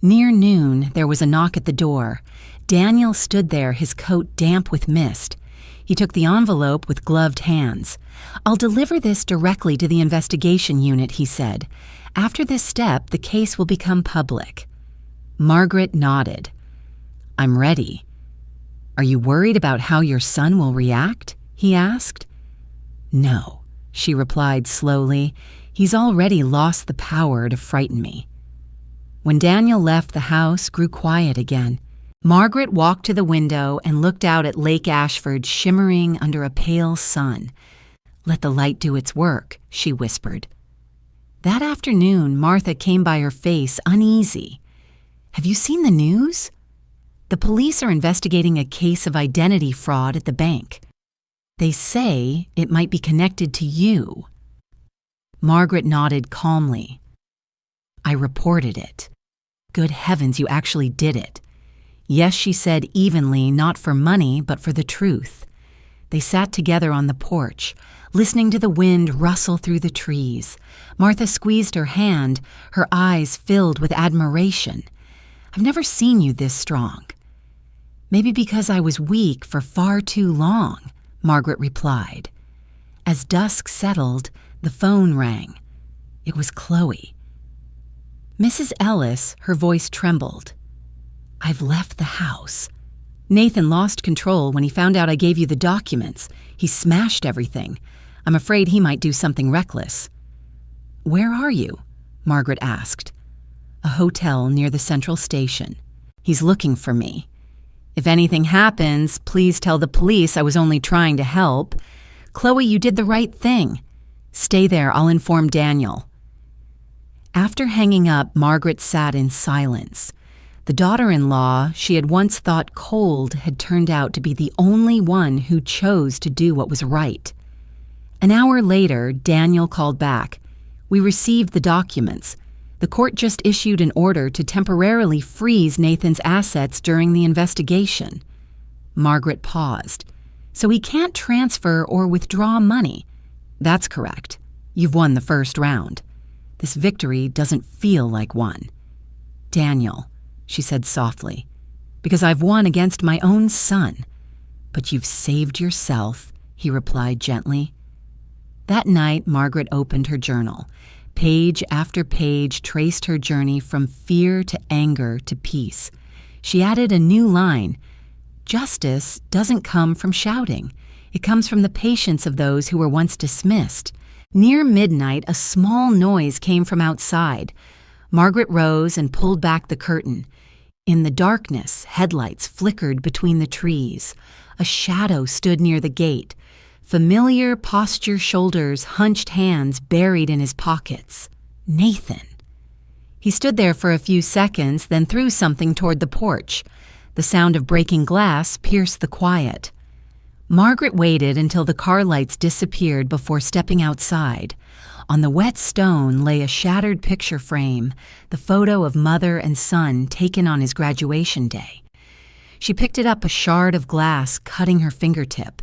Near noon, there was a knock at the door. Daniel stood there, his coat damp with mist. He took the envelope with gloved hands. "I'll deliver this directly to the investigation unit," he said. "After this step, the case will become public." Margaret nodded. "I'm ready." "Are you worried about how your son will react?" he asked. "No," she replied slowly. "He's already lost the power to frighten me." When Daniel left, the house grew quiet again. Margaret walked to the window and looked out at Lake Ashford shimmering under a pale sun. "Let the light do its work," she whispered. That afternoon, Martha came by her face uneasy. "Have you seen the news? The police are investigating a case of identity fraud at the bank. They say it might be connected to you." Margaret nodded calmly. "I reported it." "Good heavens, you actually did it." "Yes," she said evenly, not for money, but for the truth. They sat together on the porch, listening to the wind rustle through the trees. Martha squeezed her hand, her eyes filled with admiration. "I've never seen you this strong." "Maybe because I was weak for far too long," Margaret replied. As dusk settled, the phone rang. It was Chloe. "Mrs. Ellis," her voice trembled. "I've left the house. Nathan lost control when he found out I gave you the documents. He smashed everything. I'm afraid he might do something reckless." "Where are you?" Margaret asked. "A hotel near the central station. He's looking for me. If anything happens, please tell the police I was only trying to help. Chloe, you did the right thing. Stay there, I'll inform Daniel." After hanging up, Margaret sat in silence. The daughter-in-law she had once thought cold had turned out to be the only one who chose to do what was right. An hour later, Daniel called back. "We received the documents. The court just issued an order to temporarily freeze Nathan's assets during the investigation." Margaret paused. "So he can't transfer or withdraw money?" "That's correct. You've won the first round. This victory doesn't feel like one." "Daniel," she said softly, "because I've won against my own son." "But you've saved yourself," he replied gently. That night, Margaret opened her journal. Page after page traced her journey from fear to anger to peace. She added a new line. "Justice doesn't come from shouting. It comes from the patience of those who were once dismissed." Near midnight, a small noise came from outside. Margaret rose and pulled back the curtain. In the darkness, headlights flickered between the trees. A shadow stood near the gate. Familiar postured shoulders, hunched hands buried in his pockets. Nathan. He stood there for a few seconds, then threw something toward the porch. The sound of breaking glass pierced the quiet. Margaret waited until the car lights disappeared before stepping outside. On the wet stone lay a shattered picture frame, the photo of mother and son taken on his graduation day. She picked it up, a shard of glass cutting her fingertip.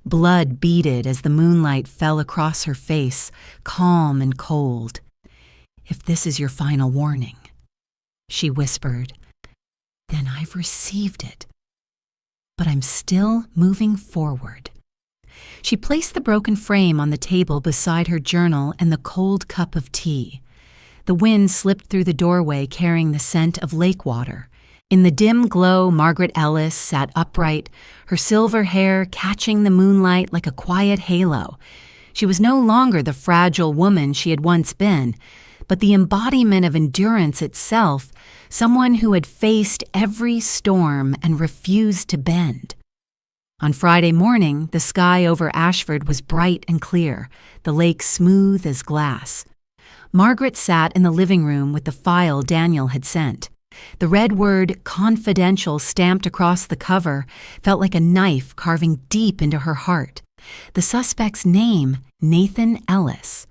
Blood beaded as the moonlight fell across her face, calm and cold. "If this is your final warning," she whispered, "then I've received it. But I'm still moving forward." She placed the broken frame on the table beside her journal and the cold cup of tea. The wind slipped through the doorway carrying the scent of lake water. In the dim glow, Margaret Ellis sat upright, her silver hair catching the moonlight like a quiet halo. She was no longer the fragile woman she had once been, but the embodiment of endurance itself, someone who had faced every storm and refused to bend. On Friday morning, the sky over Ashford was bright and clear, the lake smooth as glass. Margaret sat in the living room with the file Daniel had sent. The red word "confidential" stamped across the cover felt like a knife carving deep into her heart. The suspect's name, Nathan Ellis.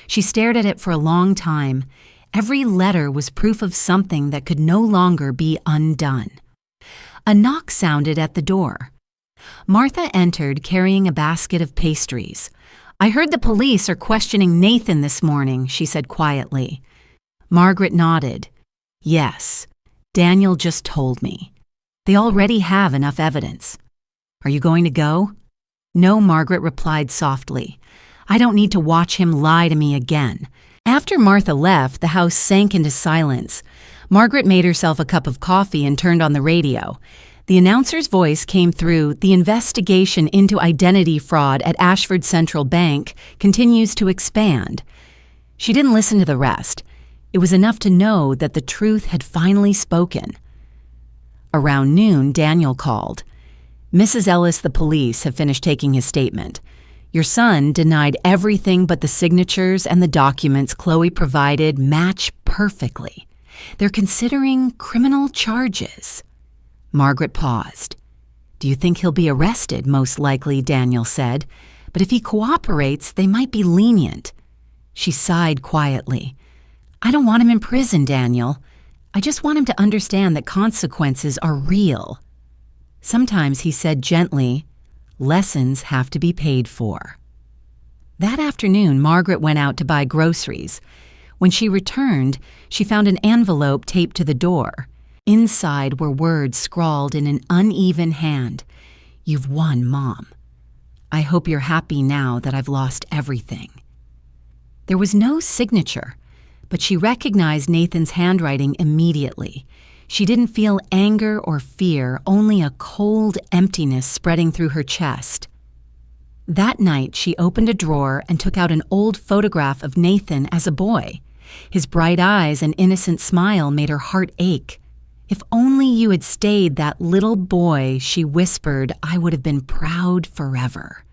She stared at it for a long time. Every letter was proof of something that could no longer be undone. A knock sounded at the door. Martha entered carrying a basket of pastries. "I heard the police are questioning Nathan this morning," she said quietly. Margaret nodded. "Yes, Daniel just told me. They already have enough evidence. Are you going to go?" "No," Margaret replied softly. "I don't need to watch him lie to me again." After Martha left, the house sank into silence. Margaret made herself a cup of coffee and turned on the radio. The announcer's voice came through. "The investigation into identity fraud at Ashford Central Bank continues to expand." She didn't listen to the rest. It was enough to know that the truth had finally spoken. Around noon, Daniel called. "Mrs. Ellis, the police have finished taking his statement. Your son denied everything but the signatures and the documents Chloe provided match perfectly. They're considering criminal charges." Margaret paused. "Do you think he'll be arrested?" "Most likely," Daniel said. "But if he cooperates, they might be lenient." She sighed quietly. "I don't want him in prison, Daniel. I just want him to understand that consequences are real." Sometimes, he said gently, lessons have to be paid for. That afternoon, Margaret went out to buy groceries. When she returned, she found an envelope taped to the door. Inside were words scrawled in an uneven hand. "You've won, Mom. I hope you're happy now that I've lost everything." There was no signature, but she recognized Nathan's handwriting immediately. She didn't feel anger or fear, only a cold emptiness spreading through her chest. That night, she opened a drawer and took out an old photograph of Nathan as a boy. His bright eyes and innocent smile made her heart ache. "If only you had stayed that little boy," she whispered, "I would have been proud forever."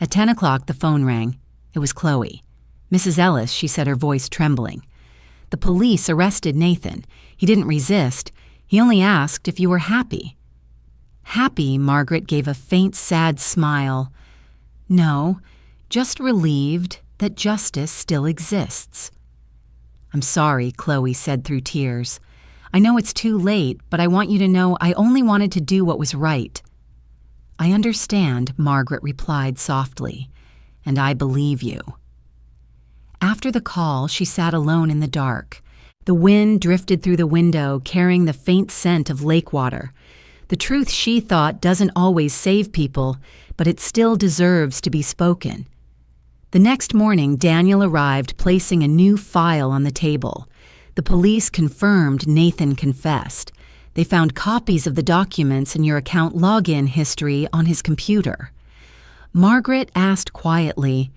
At 10 o'clock, the phone rang. It was Chloe. "Mrs. Ellis," she said, her voice trembling. "The police arrested Nathan. He didn't resist. He only asked if you were happy." "Happy?" Margaret gave a faint, sad smile. "No, just relieved that justice still exists." "I'm sorry," Chloe said through tears. "I know it's too late, but I want you to know I only wanted to do what was right." "I understand," Margaret replied softly, "and I believe you." After the call, she sat alone in the dark. The wind drifted through the window, carrying the faint scent of lake water. The truth, she thought, doesn't always save people, but it still deserves to be spoken. The next morning, Daniel arrived, placing a new file on the table. The police confirmed Nathan confessed. They found copies of the documents and your account login history on his computer. Margaret asked quietly,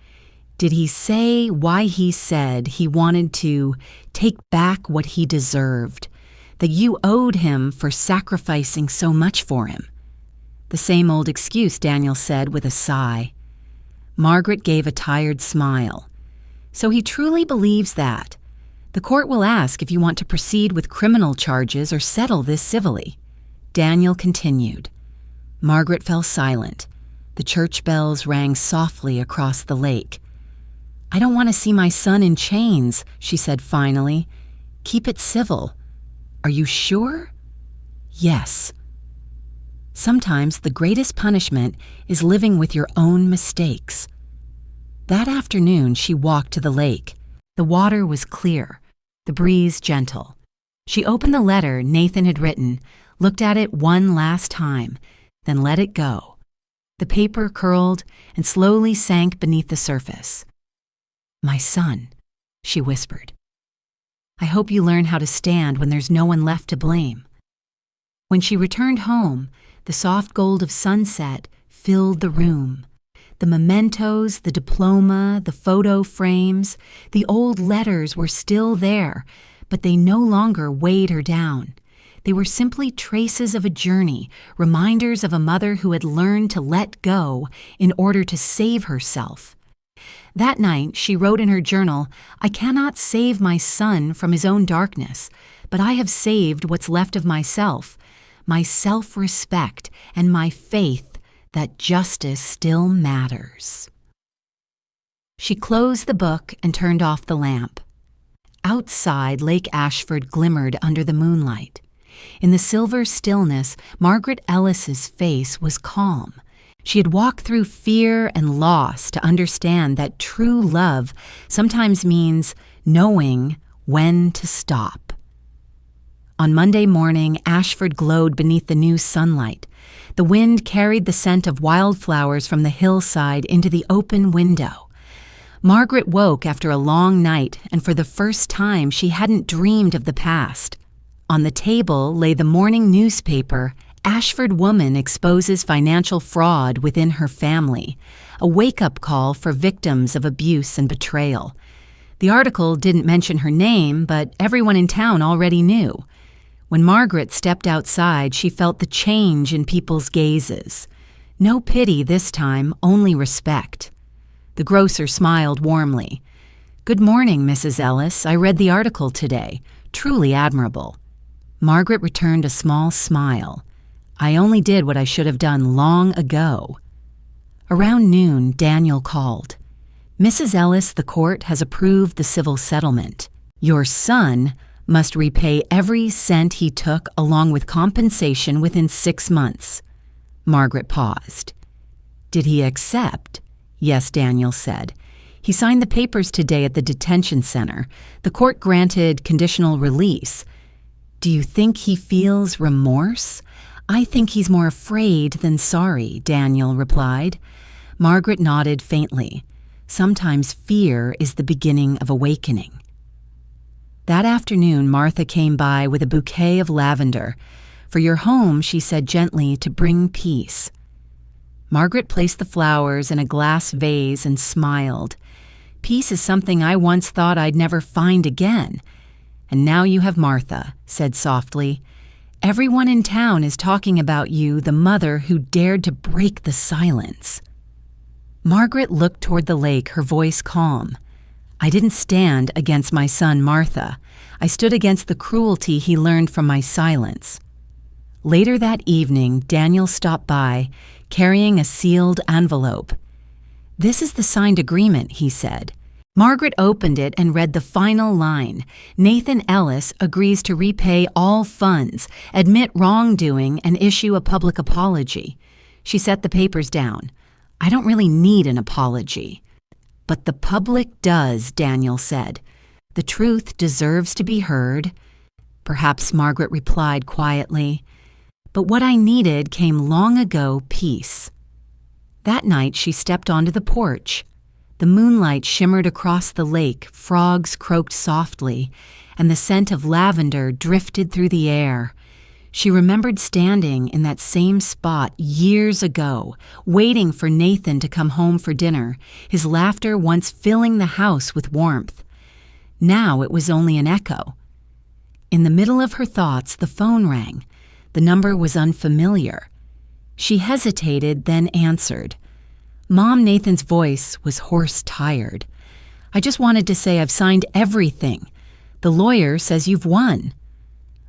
"Did he say why he said he wanted to take back what he deserved, that you owed him for sacrificing so much for him?" "The same old excuse," Daniel said with a sigh. Margaret gave a tired smile. "So he truly believes that. The court will ask if you want to proceed with criminal charges or settle this civilly." Daniel continued. Margaret fell silent. The church bells rang softly across the lake. "I don't want to see my son in chains," she said finally. "Keep it civil." "Are you sure?" "Yes." Sometimes the greatest punishment is living with your own mistakes. That afternoon, she walked to the lake. The water was clear, the breeze gentle. She opened the letter Nathan had written, looked at it one last time, then let it go. The paper curled and slowly sank beneath the surface. "My son," she whispered. "I hope you learn how to stand when there's no one left to blame." When she returned home, the soft gold of sunset filled the room. The mementos, the diploma, the photo frames, the old letters were still there, but they no longer weighed her down. They were simply traces of a journey, reminders of a mother who had learned to let go in order to save herself. That night, she wrote in her journal, "I cannot save my son from his own darkness, but I have saved what's left of myself, my self-respect, and my faith that justice still matters." She closed the book and turned off the lamp. Outside, Lake Ashford glimmered under the moonlight. In the silver stillness, Margaret Ellis's face was calm. She had walked through fear and loss to understand that true love sometimes means knowing when to stop. On Monday morning, Ashford glowed beneath the new sunlight. The wind carried the scent of wildflowers from the hillside into the open window. Margaret woke after a long night, and for the first time she hadn't dreamed of the past. On the table lay the morning newspaper, "Ashford Woman Exposes Financial Fraud Within Her Family," a wake-up call for victims of abuse and betrayal. The article didn't mention her name, but everyone in town already knew. When Margaret stepped outside, she felt the change in people's gazes. No pity this time, only respect. The grocer smiled warmly. "Good morning, Mrs. Ellis. I read the article today. Truly admirable." Margaret returned a small smile. "I only did what I should have done long ago." Around noon, Daniel called. "Mrs. Ellis, the court has approved the civil settlement. Your son must repay every cent he took along with compensation within 6 months." Margaret paused. "Did he accept?" "Yes," Daniel said. "He signed the papers today at the detention center. The court granted conditional release." "Do you think he feels remorse?" "I think he's more afraid than sorry," Daniel replied. Margaret nodded faintly. Sometimes fear is the beginning of awakening. That afternoon, Martha came by with a bouquet of lavender. "For your home," she said gently, "to bring peace." Margaret placed the flowers in a glass vase and smiled. "Peace is something I once thought I'd never find again. And now you have Martha," said softly. "Everyone in town is talking about you, the mother who dared to break the silence." Margaret looked toward the lake, her voice calm. "I didn't stand against my son, Martha. I stood against the cruelty he learned from my silence." Later that evening, Daniel stopped by, carrying a sealed envelope. "This is the signed agreement," he said. Margaret opened it and read the final line. "Nathan Ellis agrees to repay all funds, admit wrongdoing, and issue a public apology." She set the papers down. "I don't really need an apology." "But the public does," Daniel said. "The truth deserves to be heard." "Perhaps," Margaret replied quietly. "But what I needed came long ago, peace." That night she stepped onto the porch. The moonlight shimmered across the lake, frogs croaked softly, and the scent of lavender drifted through the air. She remembered standing in that same spot years ago, waiting for Nathan to come home for dinner, his laughter once filling the house with warmth. Now it was only an echo. In the middle of her thoughts, the phone rang. The number was unfamiliar. She hesitated, then answered. Mom Nathan's voice was hoarse-tired. "I just wanted to say I've signed everything. The lawyer says you've won."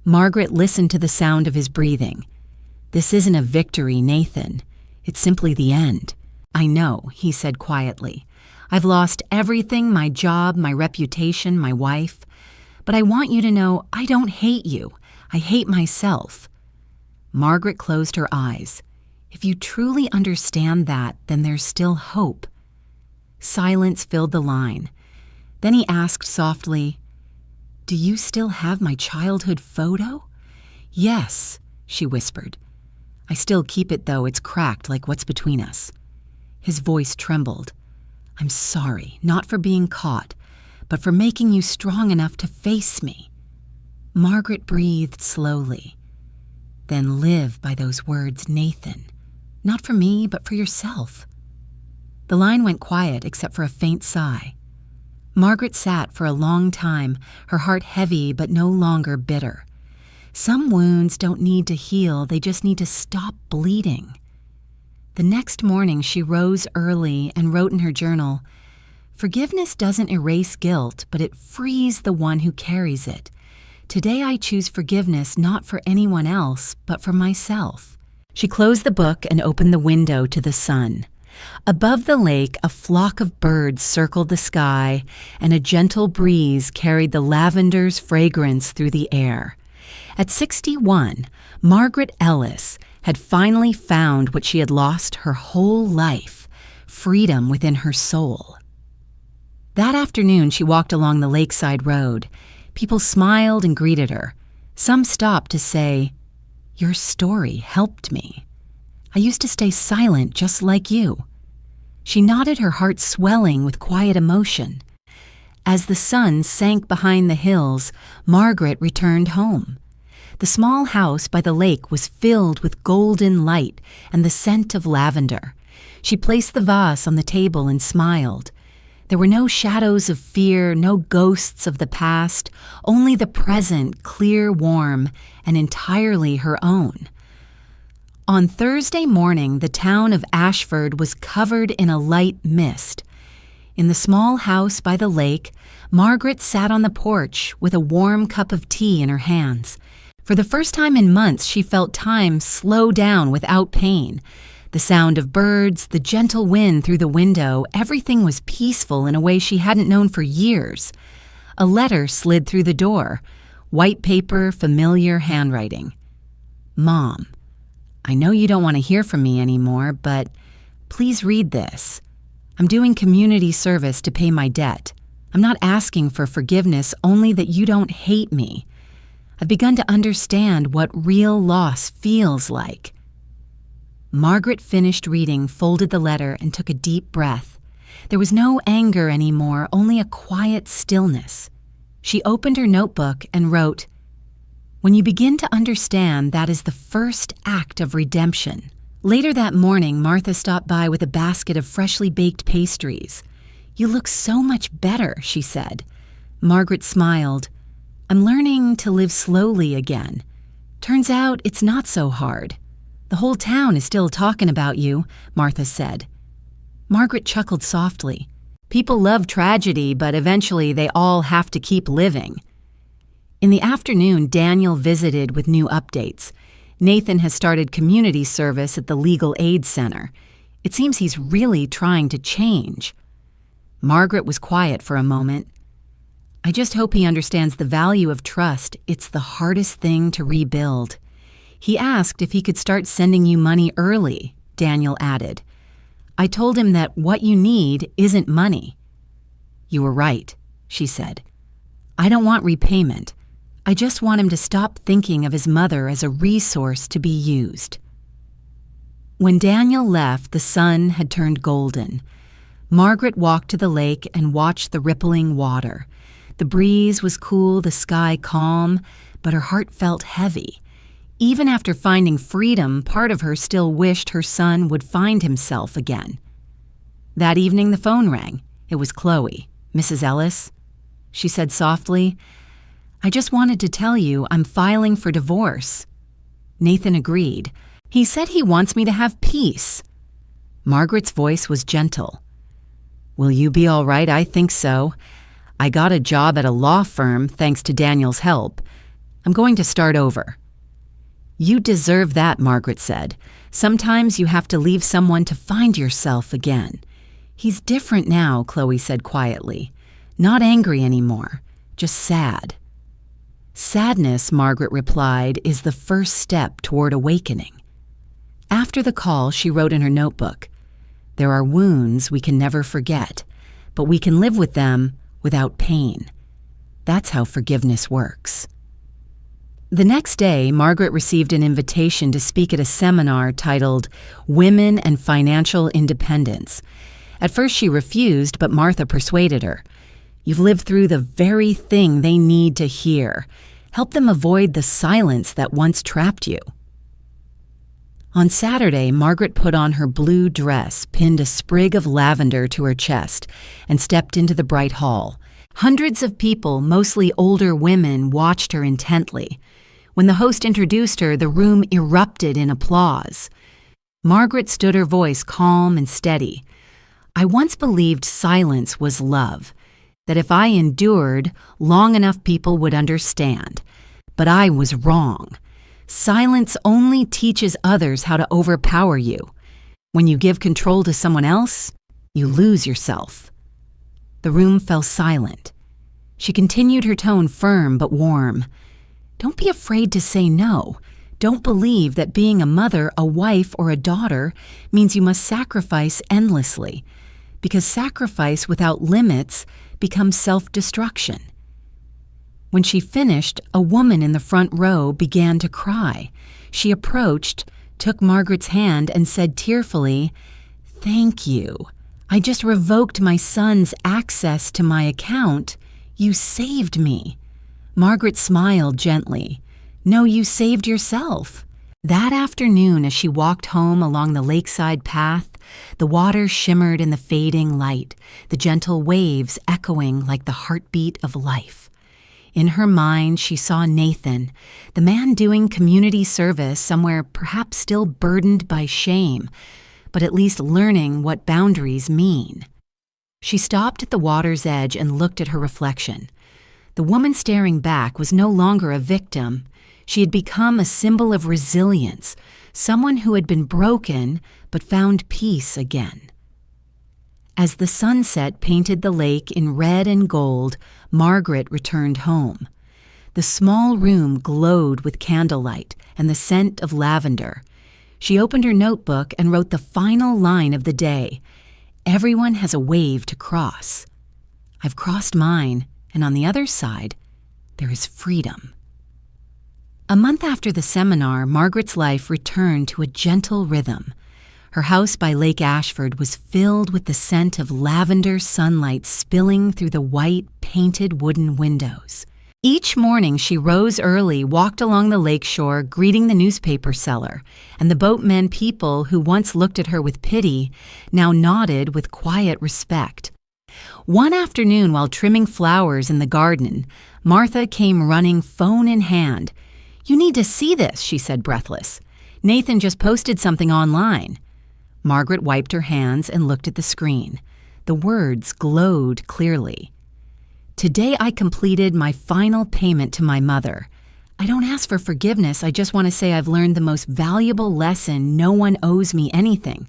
Margaret listened to the sound of his breathing. "This isn't a victory, Nathan. It's simply the end." "I know," he said quietly. "I've lost everything, my job, my reputation, my wife. But I want you to know I don't hate you. I hate myself." Margaret closed her eyes. If you truly understand that, then there's still hope. Silence filled the line. Then he asked softly, "Do you still have my childhood photo?" "Yes," she whispered. "I still keep it, though. It's cracked like what's between us." His voice trembled. "I'm sorry, not for being caught, but for making you strong enough to face me." Margaret breathed slowly. Then live by those words, Nathan. Not for me, but for yourself. The line went quiet except for a faint sigh. Margaret sat for a long time, her heart heavy but no longer bitter. Some wounds don't need to heal, they just need to stop bleeding. The next morning she rose early and wrote in her journal, "Forgiveness doesn't erase guilt, but it frees the one who carries it. Today I choose forgiveness not for anyone else, but for myself." She closed the book and opened the window to the sun. Above the lake, a flock of birds circled the sky, and a gentle breeze carried the lavender's fragrance through the air. At 61, Margaret Ellis had finally found what she had lost her whole life, freedom within her soul. That afternoon, she walked along the lakeside road. People smiled and greeted her. Some stopped to say, "Your story helped me. I used to stay silent just like you." She nodded, her heart swelling with quiet emotion. As the sun sank behind the hills, Margaret returned home. The small house by the lake was filled with golden light and the scent of lavender. She placed the vase on the table and smiled. There were no shadows of fear, no ghosts of the past, only the present, clear, warm, and entirely her own. On Thursday morning, the town of Ashford was covered in a light mist. In the small house by the lake, Margaret sat on the porch with a warm cup of tea in her hands. For the first time in months, she felt time slow down without pain. The sound of birds, the gentle wind through the window, everything was peaceful in a way she hadn't known for years. A letter slid through the door. White paper, familiar handwriting. "Mom, I know you don't want to hear from me anymore, but please read this. I'm doing community service to pay my debt. I'm not asking for forgiveness, only that you don't hate me. I've begun to understand what real loss feels like." Margaret finished reading, folded the letter, and took a deep breath. There was no anger anymore, only a quiet stillness. She opened her notebook and wrote, "When you begin to understand, that is the first act of redemption." Later that morning, Martha stopped by with a basket of freshly baked pastries. "You look so much better," she said. Margaret smiled. "I'm learning to live slowly again. Turns out it's not so hard. The whole town is still talking about you," Martha said. Margaret chuckled softly. People love tragedy, but eventually they all have to keep living. In the afternoon, Daniel visited with new updates. Nathan has started community service at the Legal Aid Center. It seems he's really trying to change. Margaret was quiet for a moment. "I just hope he understands the value of trust. It's the hardest thing to rebuild." "He asked if he could start sending you money early," Daniel added. "I told him that what you need isn't money." "You were right," she said. "I don't want repayment. I just want him to stop thinking of his mother as a resource to be used." When Daniel left, the sun had turned golden. Margaret walked to the lake and watched the rippling water. The breeze was cool, the sky calm, but her heart felt heavy. Even after finding freedom, part of her still wished her son would find himself again. That evening, the phone rang. It was Chloe. "Mrs. Ellis?" She said softly, "I just wanted to tell you I'm filing for divorce." Nathan agreed. "He said he wants me to have peace." Margaret's voice was gentle. "Will you be all right? I think so. I got a job at a law firm thanks to Daniel's help. I'm going to start over." "You deserve that," Margaret said. "Sometimes you have to leave someone to find yourself again." "He's different now," Chloe said quietly. "Not angry anymore, just sad." "Sadness," Margaret replied, "is the first step toward awakening." After the call, she wrote in her notebook, "There are wounds we can never forget, but we can live with them without pain. That's how forgiveness works." The next day, Margaret received an invitation to speak at a seminar titled Women and Financial Independence. At first she refused, but Martha persuaded her. "You've lived through the very thing they need to hear. Help them avoid the silence that once trapped you." On Saturday, Margaret put on her blue dress, pinned a sprig of lavender to her chest, and stepped into the bright hall. Hundreds of people, mostly older women, watched her intently. When the host introduced her, the room erupted in applause. Margaret stood her voice calm and steady. "I once believed silence was love, that if I endured, long enough people would understand. But I was wrong. Silence only teaches others how to overpower you. When you give control to someone else, you lose yourself." The room fell silent. She continued, her tone firm but warm. "Don't be afraid to say no. Don't believe that being a mother, a wife, or a daughter means you must sacrifice endlessly, because sacrifice without limits becomes self-destruction." When she finished, a woman in the front row began to cry. She approached, took Margaret's hand, and said tearfully, "Thank you. I just revoked my son's access to my account. You saved me." Margaret smiled gently. "No, you saved yourself." That afternoon, as she walked home along the lakeside path, the water shimmered in the fading light, the gentle waves echoing like the heartbeat of life. In her mind, she saw Nathan, the man doing community service somewhere perhaps still burdened by shame, but at least learning what boundaries mean. She stopped at the water's edge and looked at her reflection. The woman staring back was no longer a victim. She had become a symbol of resilience, someone who had been broken but found peace again. As the sunset painted the lake in red and gold, Margaret returned home. The small room glowed with candlelight and the scent of lavender. She opened her notebook and wrote the final line of the day. "Everyone has a wave to cross. I've crossed mine, and on the other side, there is freedom." A month after the seminar, Margaret's life returned to a gentle rhythm. Her house by Lake Ashford was filled with the scent of lavender sunlight spilling through the white, painted wooden windows. Each morning she rose early, walked along the lakeshore, greeting the newspaper seller, and the boatmen people who once looked at her with pity now nodded with quiet respect. One afternoon, while trimming flowers in the garden, Martha came running, phone in hand. "You need to see this," she said, breathless. "Nathan just posted something online." Margaret wiped her hands and looked at the screen. The words glowed clearly. "Today I completed my final payment to my mother. I don't ask for forgiveness, I just want to say I've learned the most valuable lesson: no one owes me anything.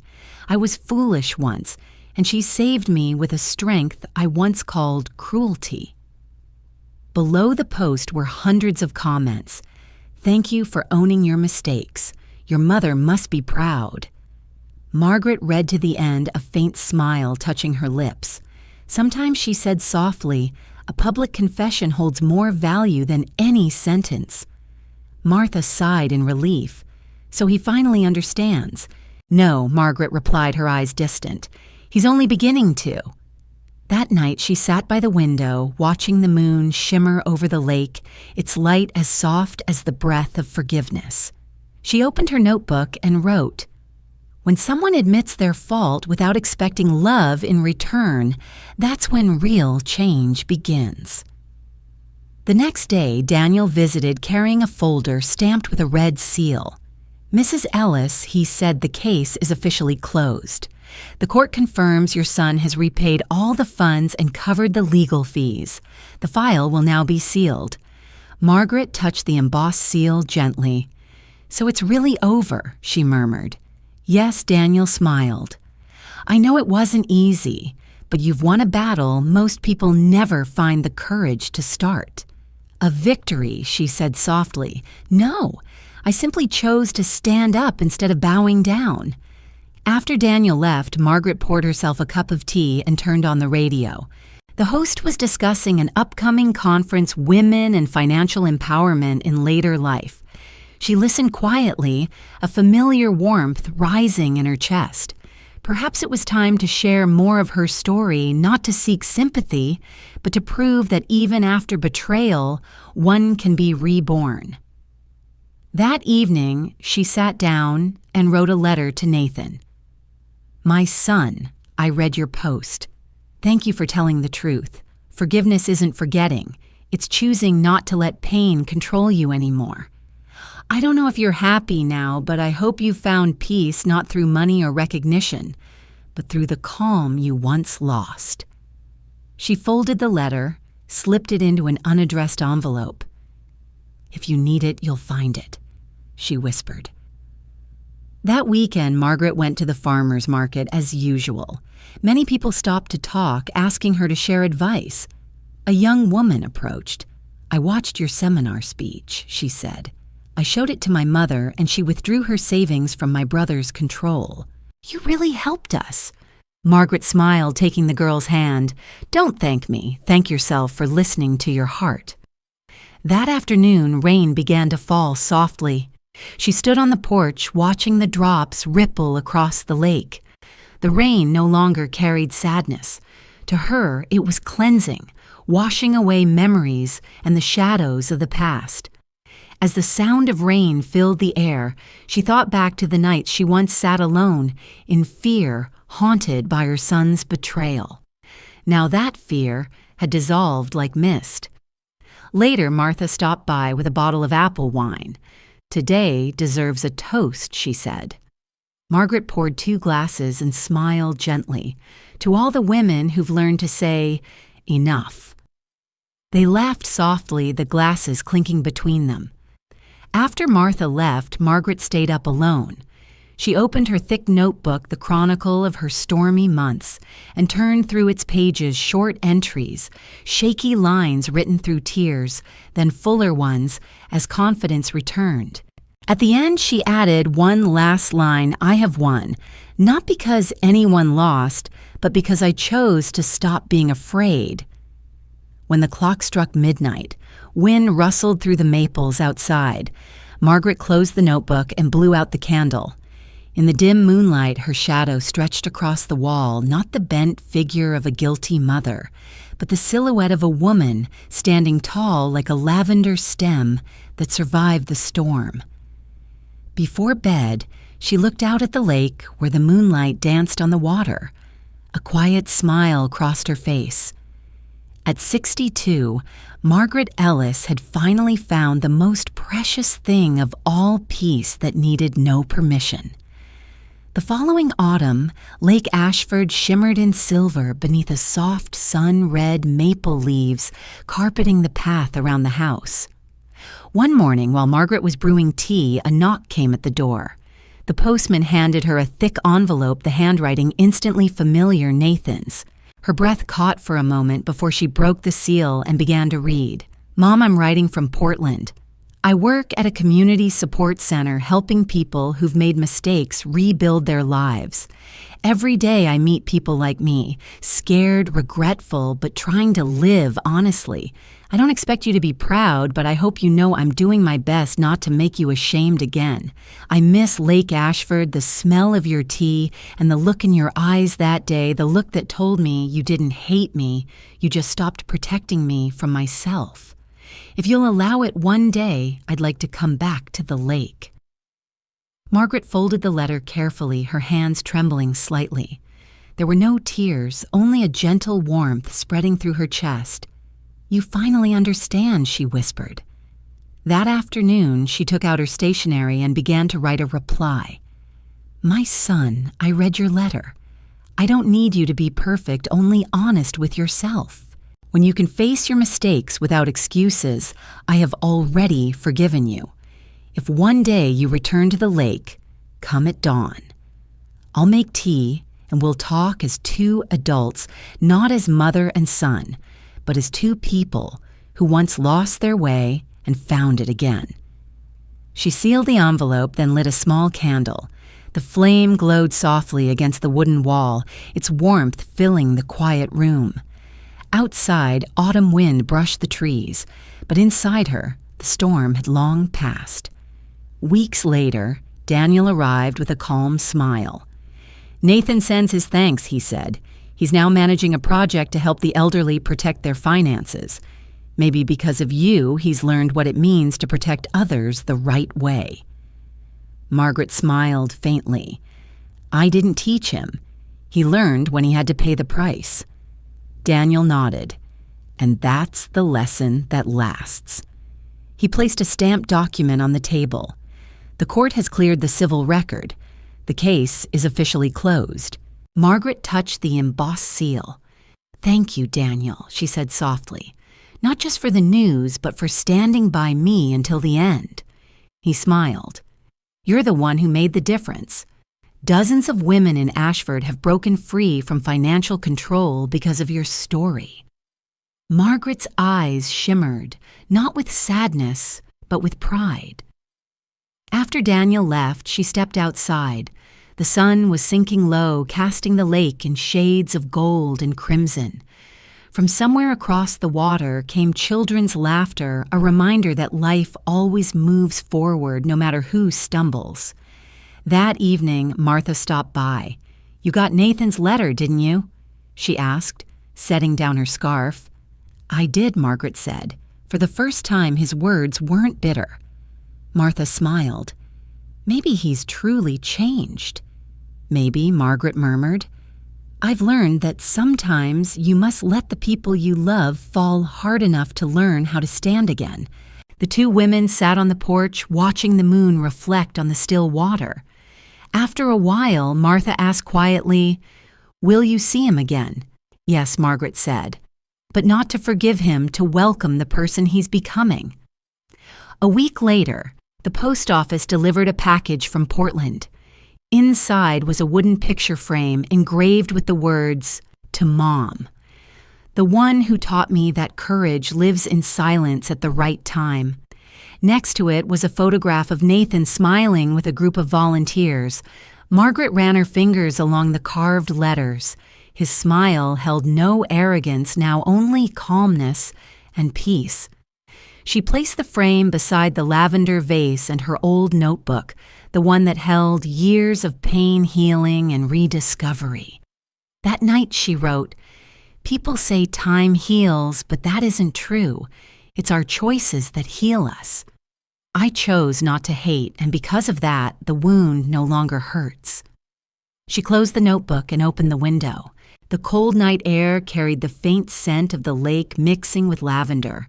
I was foolish once, and she saved me with a strength I once called cruelty." Below the post were hundreds of comments. "Thank you for owning your mistakes. Your mother must be proud." Margaret read to the end, a faint smile touching her lips. Sometimes she said softly, "A public confession holds more value than any sentence." Martha sighed in relief. "So he finally understands." "No," Margaret replied, her eyes distant. "He's only beginning to." That night she sat by the window, watching the moon shimmer over the lake, its light as soft as the breath of forgiveness. She opened her notebook and wrote, "When someone admits their fault without expecting love in return, that's when real change begins." The next day, Daniel visited carrying a folder stamped with a red seal. "Mrs. Ellis," he said, "the case is officially closed. The court confirms your son has repaid all the funds and covered the legal fees. The file will now be sealed." Margaret touched the embossed seal gently. "So it's really over," she murmured. "Yes," Daniel smiled. "I know it wasn't easy, but you've won a battle most people never find the courage to start." "A victory," she said softly. "No, I simply chose to stand up instead of bowing down." After Daniel left, Margaret poured herself a cup of tea and turned on the radio. The host was discussing an upcoming conference, Women and Financial Empowerment in Later Life. She listened quietly, a familiar warmth rising in her chest. Perhaps it was time to share more of her story, not to seek sympathy, but to prove that even after betrayal, one can be reborn. That evening, she sat down, and wrote a letter to Nathan. My son, I read your post. Thank you for telling the truth. Forgiveness isn't forgetting. It's choosing not to let pain control you anymore. I don't know if you're happy now, but I hope you found peace not through money or recognition, but through the calm you once lost. She folded the letter, slipped it into an unaddressed envelope. If you need it, you'll find it, she whispered. That weekend, Margaret went to the farmer's market as usual. Many people stopped to talk, asking her to share advice. A young woman approached. I watched your seminar speech, she said. I showed it to my mother, and she withdrew her savings from my brother's control. You really helped us. Margaret smiled, taking the girl's hand. Don't thank me. Thank yourself for listening to your heart. That afternoon, rain began to fall softly. She stood on the porch, watching the drops ripple across the lake. The rain no longer carried sadness. To her, it was cleansing, washing away memories and the shadows of the past. As the sound of rain filled the air, she thought back to the nights she once sat alone, in fear, haunted by her son's betrayal. Now that fear had dissolved like mist. Later, Martha stopped by with a bottle of apple wine. Today deserves a toast, she said. Margaret poured 2 glasses and smiled gently. To all the women who've learned to say, enough. They laughed softly, the glasses clinking between them. After Martha left, Margaret stayed up alone. She opened her thick notebook, the chronicle of her stormy months, and turned through its pages short entries, shaky lines written through tears, then fuller ones as confidence returned. At the end, she added one last line, I have won, not because anyone lost, but because I chose to stop being afraid. When the clock struck midnight, wind rustled through the maples outside. Margaret closed the notebook and blew out the candle. In the dim moonlight, her shadow stretched across the wall, not the bent figure of a guilty mother, but the silhouette of a woman standing tall like a lavender stem that survived the storm. Before bed, she looked out at the lake where the moonlight danced on the water. A quiet smile crossed her face. At 62, Margaret Ellis had finally found the most precious thing of all peace that needed no permission. The following autumn, Lake Ashford shimmered in silver beneath a soft sun-red maple leaves carpeting the path around the house. One morning, while Margaret was brewing tea, a knock came at the door. The postman handed her a thick envelope, the handwriting instantly familiar, Nathan's. Her breath caught for a moment before she broke the seal and began to read. Mom, I'm writing from Portland. I work at a community support center helping people who've made mistakes rebuild their lives. Every day I meet people like me, scared, regretful, but trying to live honestly. I don't expect you to be proud, but I hope you know I'm doing my best not to make you ashamed again. I miss Lake Ashford, the smell of your tea, and the look in your eyes that day, the look that told me you didn't hate me, you just stopped protecting me from myself. If you'll allow it one day, I'd like to come back to the lake. Margaret folded the letter carefully, her hands trembling slightly. There were no tears, only a gentle warmth spreading through her chest. You finally understand, she whispered. That afternoon, she took out her stationery and began to write a reply. My son, I read your letter. I don't need you to be perfect, only honest with yourself. When you can face your mistakes without excuses, I have already forgiven you. If one day you return to the lake, come at dawn. I'll make tea, and we'll talk as 2 adults, not as mother and son, but as 2 people who once lost their way and found it again. She sealed the envelope, then lit a small candle. The flame glowed softly against the wooden wall, its warmth filling the quiet room. Outside, autumn wind brushed the trees, but inside her, the storm had long passed. Weeks later, Daniel arrived with a calm smile. Nathan sends his thanks, he said. He's now managing a project to help the elderly protect their finances. Maybe because of you, he's learned what it means to protect others the right way. Margaret smiled faintly. I didn't teach him. He learned when he had to pay the price. Daniel nodded. And that's the lesson that lasts. He placed a stamped document on the table. The court has cleared the civil record. The case is officially closed. Margaret touched the embossed seal. Thank you, Daniel, she said softly. Not just for the news, but for standing by me until the end. He smiled. You're the one who made the difference. Dozens of women in Ashford have broken free from financial control because of your story. Margaret's eyes shimmered, not with sadness, but with pride. After Daniel left, she stepped outside. The sun was sinking low, casting the lake in shades of gold and crimson. From somewhere across the water came children's laughter, a reminder that life always moves forward no matter who stumbles. That evening, Martha stopped by. You got Nathan's letter, didn't you? She asked, setting down her scarf. I did, Margaret said. For the first time, his words weren't bitter. Martha smiled. Maybe he's truly changed. Maybe, Margaret murmured. I've learned that sometimes you must let the people you love fall hard enough to learn how to stand again. The two women sat on the porch, watching the moon reflect on the still water. After a while, Martha asked quietly, Will you see him again? Yes, Margaret said, but not to forgive him, to welcome the person he's becoming. A week later, the post office delivered a package from Portland. Inside was a wooden picture frame engraved with the words, To Mom. The one who taught me that courage lives in silence at the right time. Next to it was a photograph of Nathan smiling with a group of volunteers. Margaret ran her fingers along the carved letters. His smile held no arrogance, now only calmness and peace. She placed the frame beside the lavender vase and her old notebook, the one that held years of pain healing and rediscovery. That night she wrote, People say time heals, but that isn't true. It's our choices that heal us. I chose not to hate, and because of that, the wound no longer hurts. She closed the notebook and opened the window. The cold night air carried the faint scent of the lake mixing with lavender.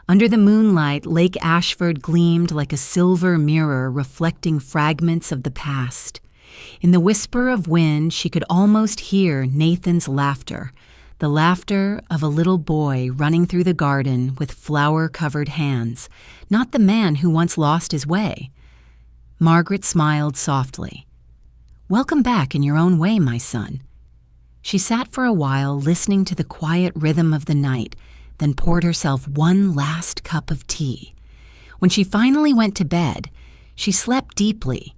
Under the moonlight, Lake Ashford gleamed like a silver mirror reflecting fragments of the past. In the whisper of wind, she could almost hear Nathan's laughter, the laughter of a little boy running through the garden with flower-covered hands, not the man who once lost his way. Margaret smiled softly. Welcome back in your own way, my son. She sat for a while, listening to the quiet rhythm of the night, then poured herself one last cup of tea. When she finally went to bed, she slept deeply.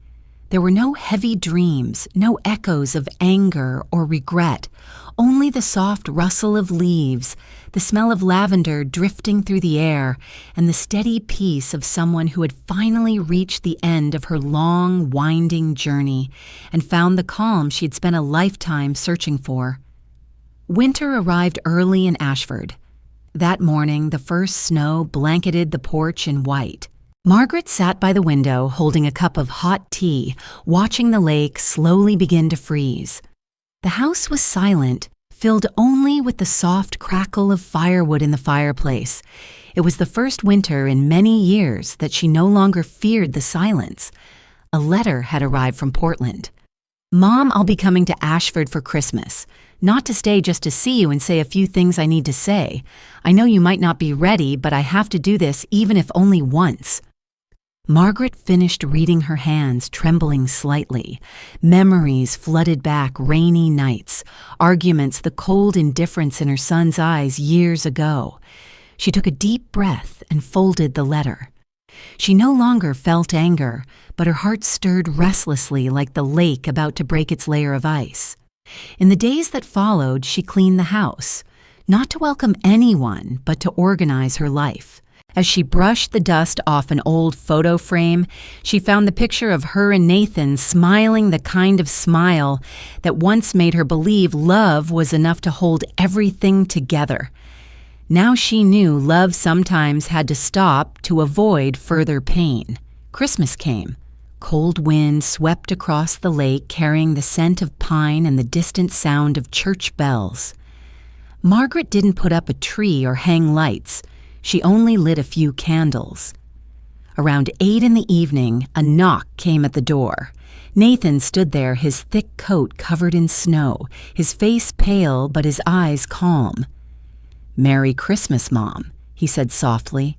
There were no heavy dreams, no echoes of anger or regret, only the soft rustle of leaves, the smell of lavender drifting through the air, and the steady peace of someone who had finally reached the end of her long, winding journey and found the calm she had spent a lifetime searching for. Winter arrived early in Ashford. That morning, the first snow blanketed the porch in white. Margaret sat by the window holding a cup of hot tea, watching the lake slowly begin to freeze. The house was silent, filled only with the soft crackle of firewood in the fireplace. It was the first winter in many years that she no longer feared the silence. A letter had arrived from Portland. Mom, I'll be coming to Ashford for Christmas. Not to stay just to see you and say a few things I need to say. I know you might not be ready, but I have to do this even if only once. Margaret finished reading her hands, trembling slightly. Memories flooded back rainy nights, arguments, the cold indifference in her son's eyes years ago. She took a deep breath and folded the letter. She no longer felt anger, but her heart stirred restlessly like the lake about to break its layer of ice. In the days that followed, she cleaned the house, not to welcome anyone, but to organize her life. As she brushed the dust off an old photo frame, she found the picture of her and Nathan smiling the kind of smile that once made her believe love was enough to hold everything together. Now she knew love sometimes had to stop to avoid further pain. Christmas came. Cold wind swept across the lake, carrying the scent of pine and the distant sound of church bells. Margaret didn't put up a tree or hang lights. She only lit a few candles. Around 8 in the evening, a knock came at the door. Nathan stood there, his thick coat covered in snow, his face pale but his eyes calm. "Merry Christmas, Mom," he said softly.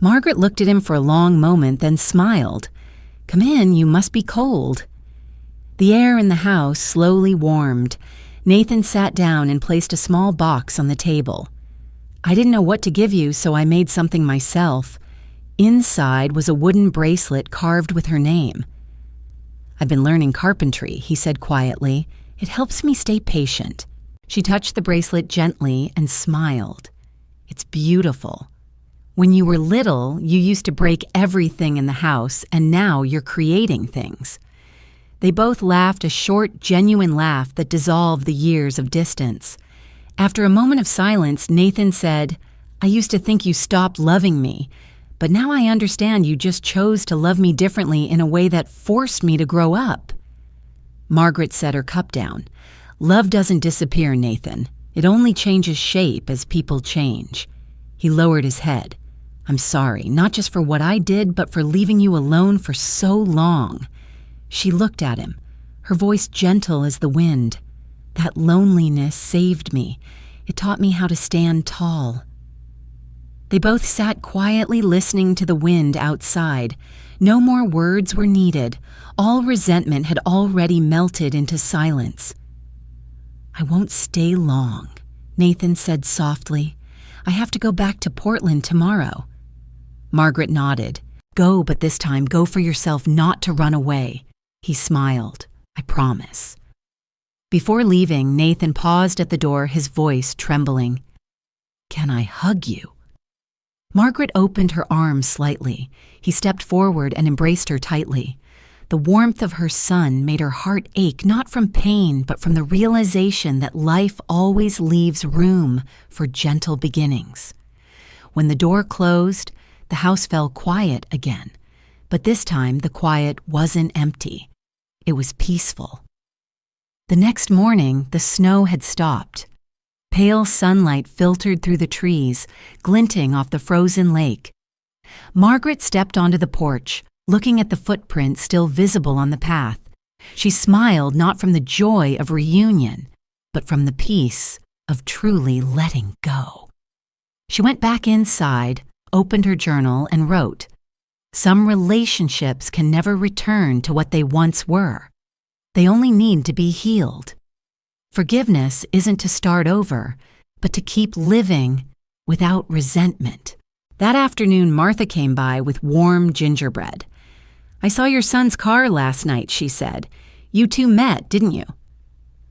Margaret looked at him for a long moment, then smiled. "Come in, you must be cold." The air in the house slowly warmed. Nathan sat down and placed a small box on the table. "I didn't know what to give you, so I made something myself." Inside was a wooden bracelet carved with her name. "I've been learning carpentry," he said quietly. "It helps me stay patient." She touched the bracelet gently and smiled. "It's beautiful. When you were little, you used to break everything in the house, and now you're creating things." They both laughed, a short, genuine laugh that dissolved the years of distance. After a moment of silence, Nathan said, "I used to think you stopped loving me, but now I understand you just chose to love me differently in a way that forced me to grow up." Margaret set her cup down. "Love doesn't disappear, Nathan. It only changes shape as people change." He lowered his head. "I'm sorry, not just for what I did, but for leaving you alone for so long." She looked at him, her voice gentle as the wind. "That loneliness saved me. It taught me how to stand tall." They both sat quietly listening to the wind outside. No more words were needed. All resentment had already melted into silence. "I won't stay long," Nathan said softly. "I have to go back to Portland tomorrow." Margaret nodded. "Go, but this time go for yourself, not to run away." He smiled. "I promise." Before leaving, Nathan paused at the door, his voice trembling. "Can I hug you?" Margaret opened her arms slightly. He stepped forward and embraced her tightly. The warmth of her son made her heart ache, not from pain, but from the realization that life always leaves room for gentle beginnings. When the door closed, the house fell quiet again. But this time, the quiet wasn't empty. It was peaceful. The next morning, the snow had stopped. Pale sunlight filtered through the trees, glinting off the frozen lake. Margaret stepped onto the porch, looking at the footprints still visible on the path. She smiled not from the joy of reunion, but from the peace of truly letting go. She went back inside, opened her journal, and wrote, "Some relationships can never return to what they once were. They only need to be healed. Forgiveness isn't to start over, but to keep living without resentment." That afternoon, Martha came by with warm gingerbread. "I saw your son's car last night," she said. "You two met, didn't you?"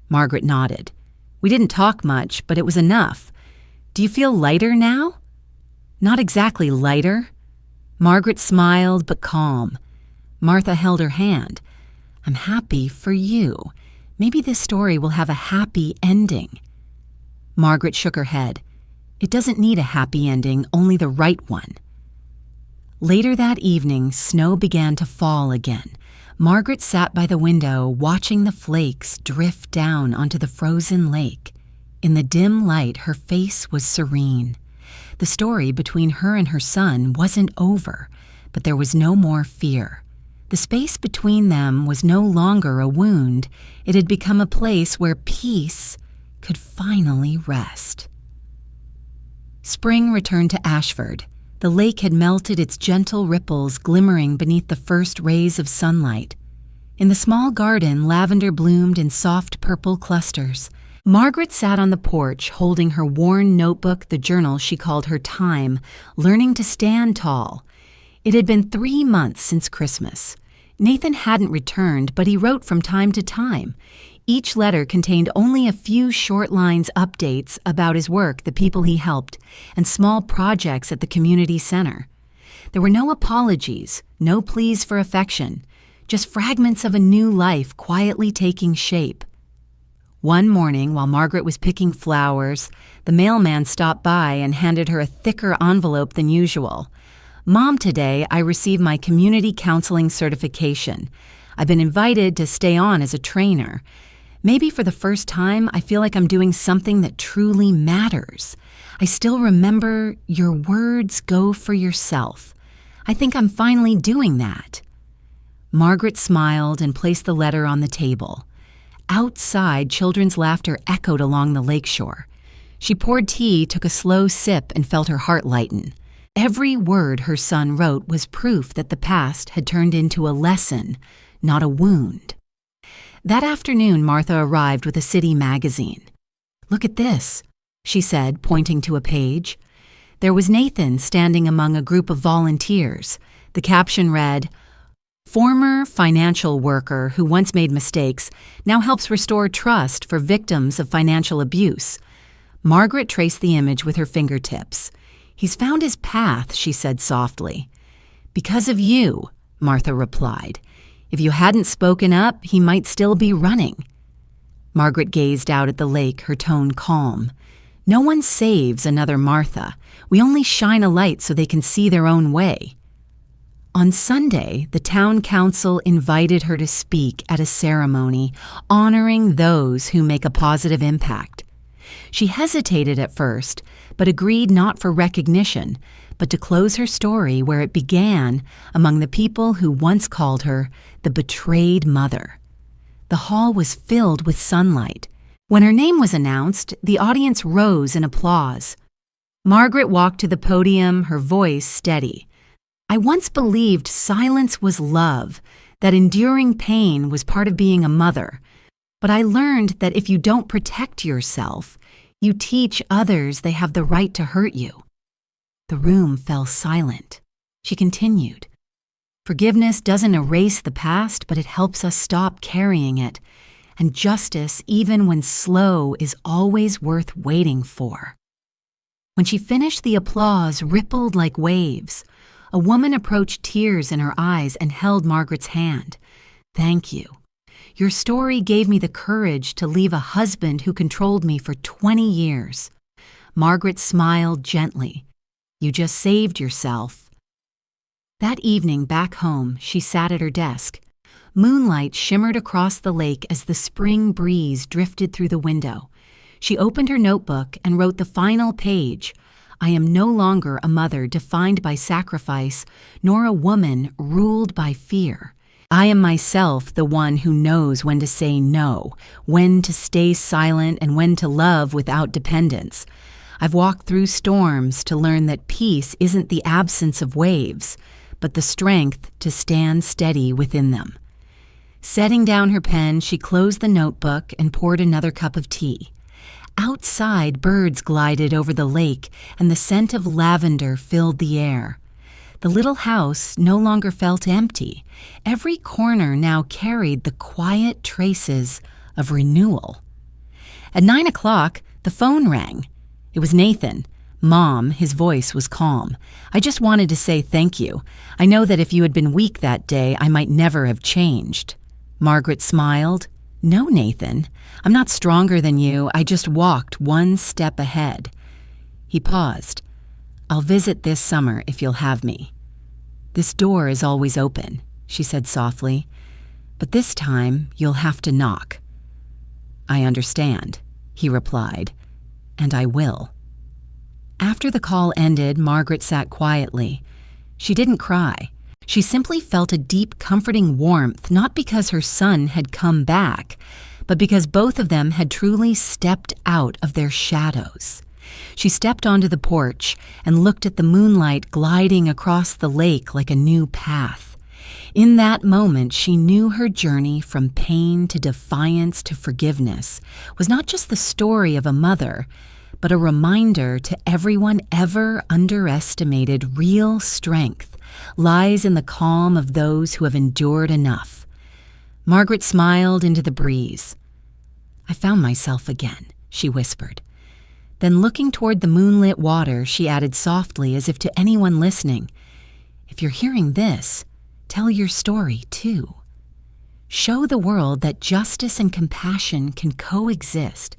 Margaret nodded. "We didn't talk much, but it was enough. Do you feel lighter now?" "Not exactly lighter." Margaret smiled, but calm. Martha held her hand. "I'm happy for you. Maybe this story will have a happy ending." Margaret shook her head. "It doesn't need a happy ending, only the right one." Later that evening, snow began to fall again. Margaret sat by the window, watching the flakes drift down onto the frozen lake. In the dim light, her face was serene. The story between her and her son wasn't over, but there was no more fear. The space between them was no longer a wound. It had become a place where peace could finally rest. Spring returned to Ashford. The lake had melted, its gentle ripples glimmering beneath the first rays of sunlight. In the small garden, lavender bloomed in soft purple clusters. Margaret sat on the porch, holding her worn notebook, the journal she called her time, learning to stand tall. It had been 3 months since Christmas. Nathan hadn't returned, but he wrote from time to time. Each letter contained only a few short lines, updates about his work, the people he helped, and small projects at the community center. There were no apologies, no pleas for affection, just fragments of a new life quietly taking shape. One morning, while Margaret was picking flowers, the mailman stopped by and handed her a thicker envelope than usual. Mom, today I received my community counseling certification. I've been invited to stay on as a trainer. Maybe for the first time, I feel like I'm doing something that truly matters. I still remember your words go for yourself. I think I'm finally doing that. Margaret smiled and placed the letter on the table. Outside, children's laughter echoed along the lakeshore. She poured tea, took a slow sip, and felt her heart lighten. Every word her son wrote was proof that the past had turned into a lesson, not a wound. That afternoon, Martha arrived with a city magazine. "Look at this," she said, pointing to a page. There was Nathan standing among a group of volunteers. The caption read, "Former financial worker who once made mistakes now helps restore trust for victims of financial abuse." Margaret traced the image with her fingertips. "He's found his path," she said softly. "Because of you," Martha replied. "If you hadn't spoken up, he might still be running." Margaret gazed out at the lake, her tone calm. "No one saves another Martha. We only shine a light so they can see their own way." On Sunday, the town council invited her to speak at a ceremony honoring those who make a positive impact. She hesitated at first, but agreed not for recognition, but to close her story where it began among the people who once called her the betrayed mother. The hall was filled with sunlight. When her name was announced, the audience rose in applause. Margaret walked to the podium, her voice steady. "I once believed silence was love, that enduring pain was part of being a mother. But I learned that if you don't protect yourself, you teach others they have the right to hurt you." The room fell silent. She continued, "Forgiveness doesn't erase the past, but it helps us stop carrying it. And justice, even when slow, is always worth waiting for." When she finished, the applause rippled like waves. A woman approached, tears in her eyes, and held Margaret's hand. "Thank you. Your story gave me the courage to leave a husband who controlled me for 20 years. Margaret smiled gently. "You just saved yourself." That evening, back home, she sat at her desk. Moonlight shimmered across the lake as the spring breeze drifted through the window. She opened her notebook and wrote the final page. "I am no longer a mother defined by sacrifice, nor a woman ruled by fear. I am myself the one who knows when to say no, when to stay silent, and when to love without dependence. I've walked through storms to learn that peace isn't the absence of waves, but the strength to stand steady within them." Setting down her pen, she closed the notebook and poured another cup of tea. Outside, birds glided over the lake, and the scent of lavender filled the air. The little house no longer felt empty. Every corner now carried the quiet traces of renewal. At 9 o'clock, the phone rang. It was Nathan. "Mom," his voice was calm. "I just wanted to say thank you. I know that if you had been weak that day, I might never have changed." Margaret smiled. "No, Nathan. I'm not stronger than you. I just walked one step ahead." He paused. "I'll visit this summer if you'll have me." "This door is always open," she said softly. "But this time you'll have to knock." "I understand," he replied, "and I will." After the call ended, Margaret sat quietly. She didn't cry. She simply felt a deep, comforting warmth, not because her son had come back, but because both of them had truly stepped out of their shadows. She stepped onto the porch and looked at the moonlight gliding across the lake like a new path. In that moment, she knew her journey from pain to defiance to forgiveness was not just the story of a mother, but a reminder to everyone ever underestimated real strength lies in the calm of those who have endured enough. Margaret smiled into the breeze. "I found myself again," she whispered. Then looking toward the moonlit water, she added softly as if to anyone listening, "If you're hearing this, tell your story too. Show the world that justice and compassion can coexist.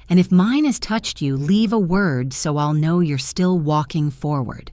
And if mine has touched you, leave a word so I'll know you're still walking forward."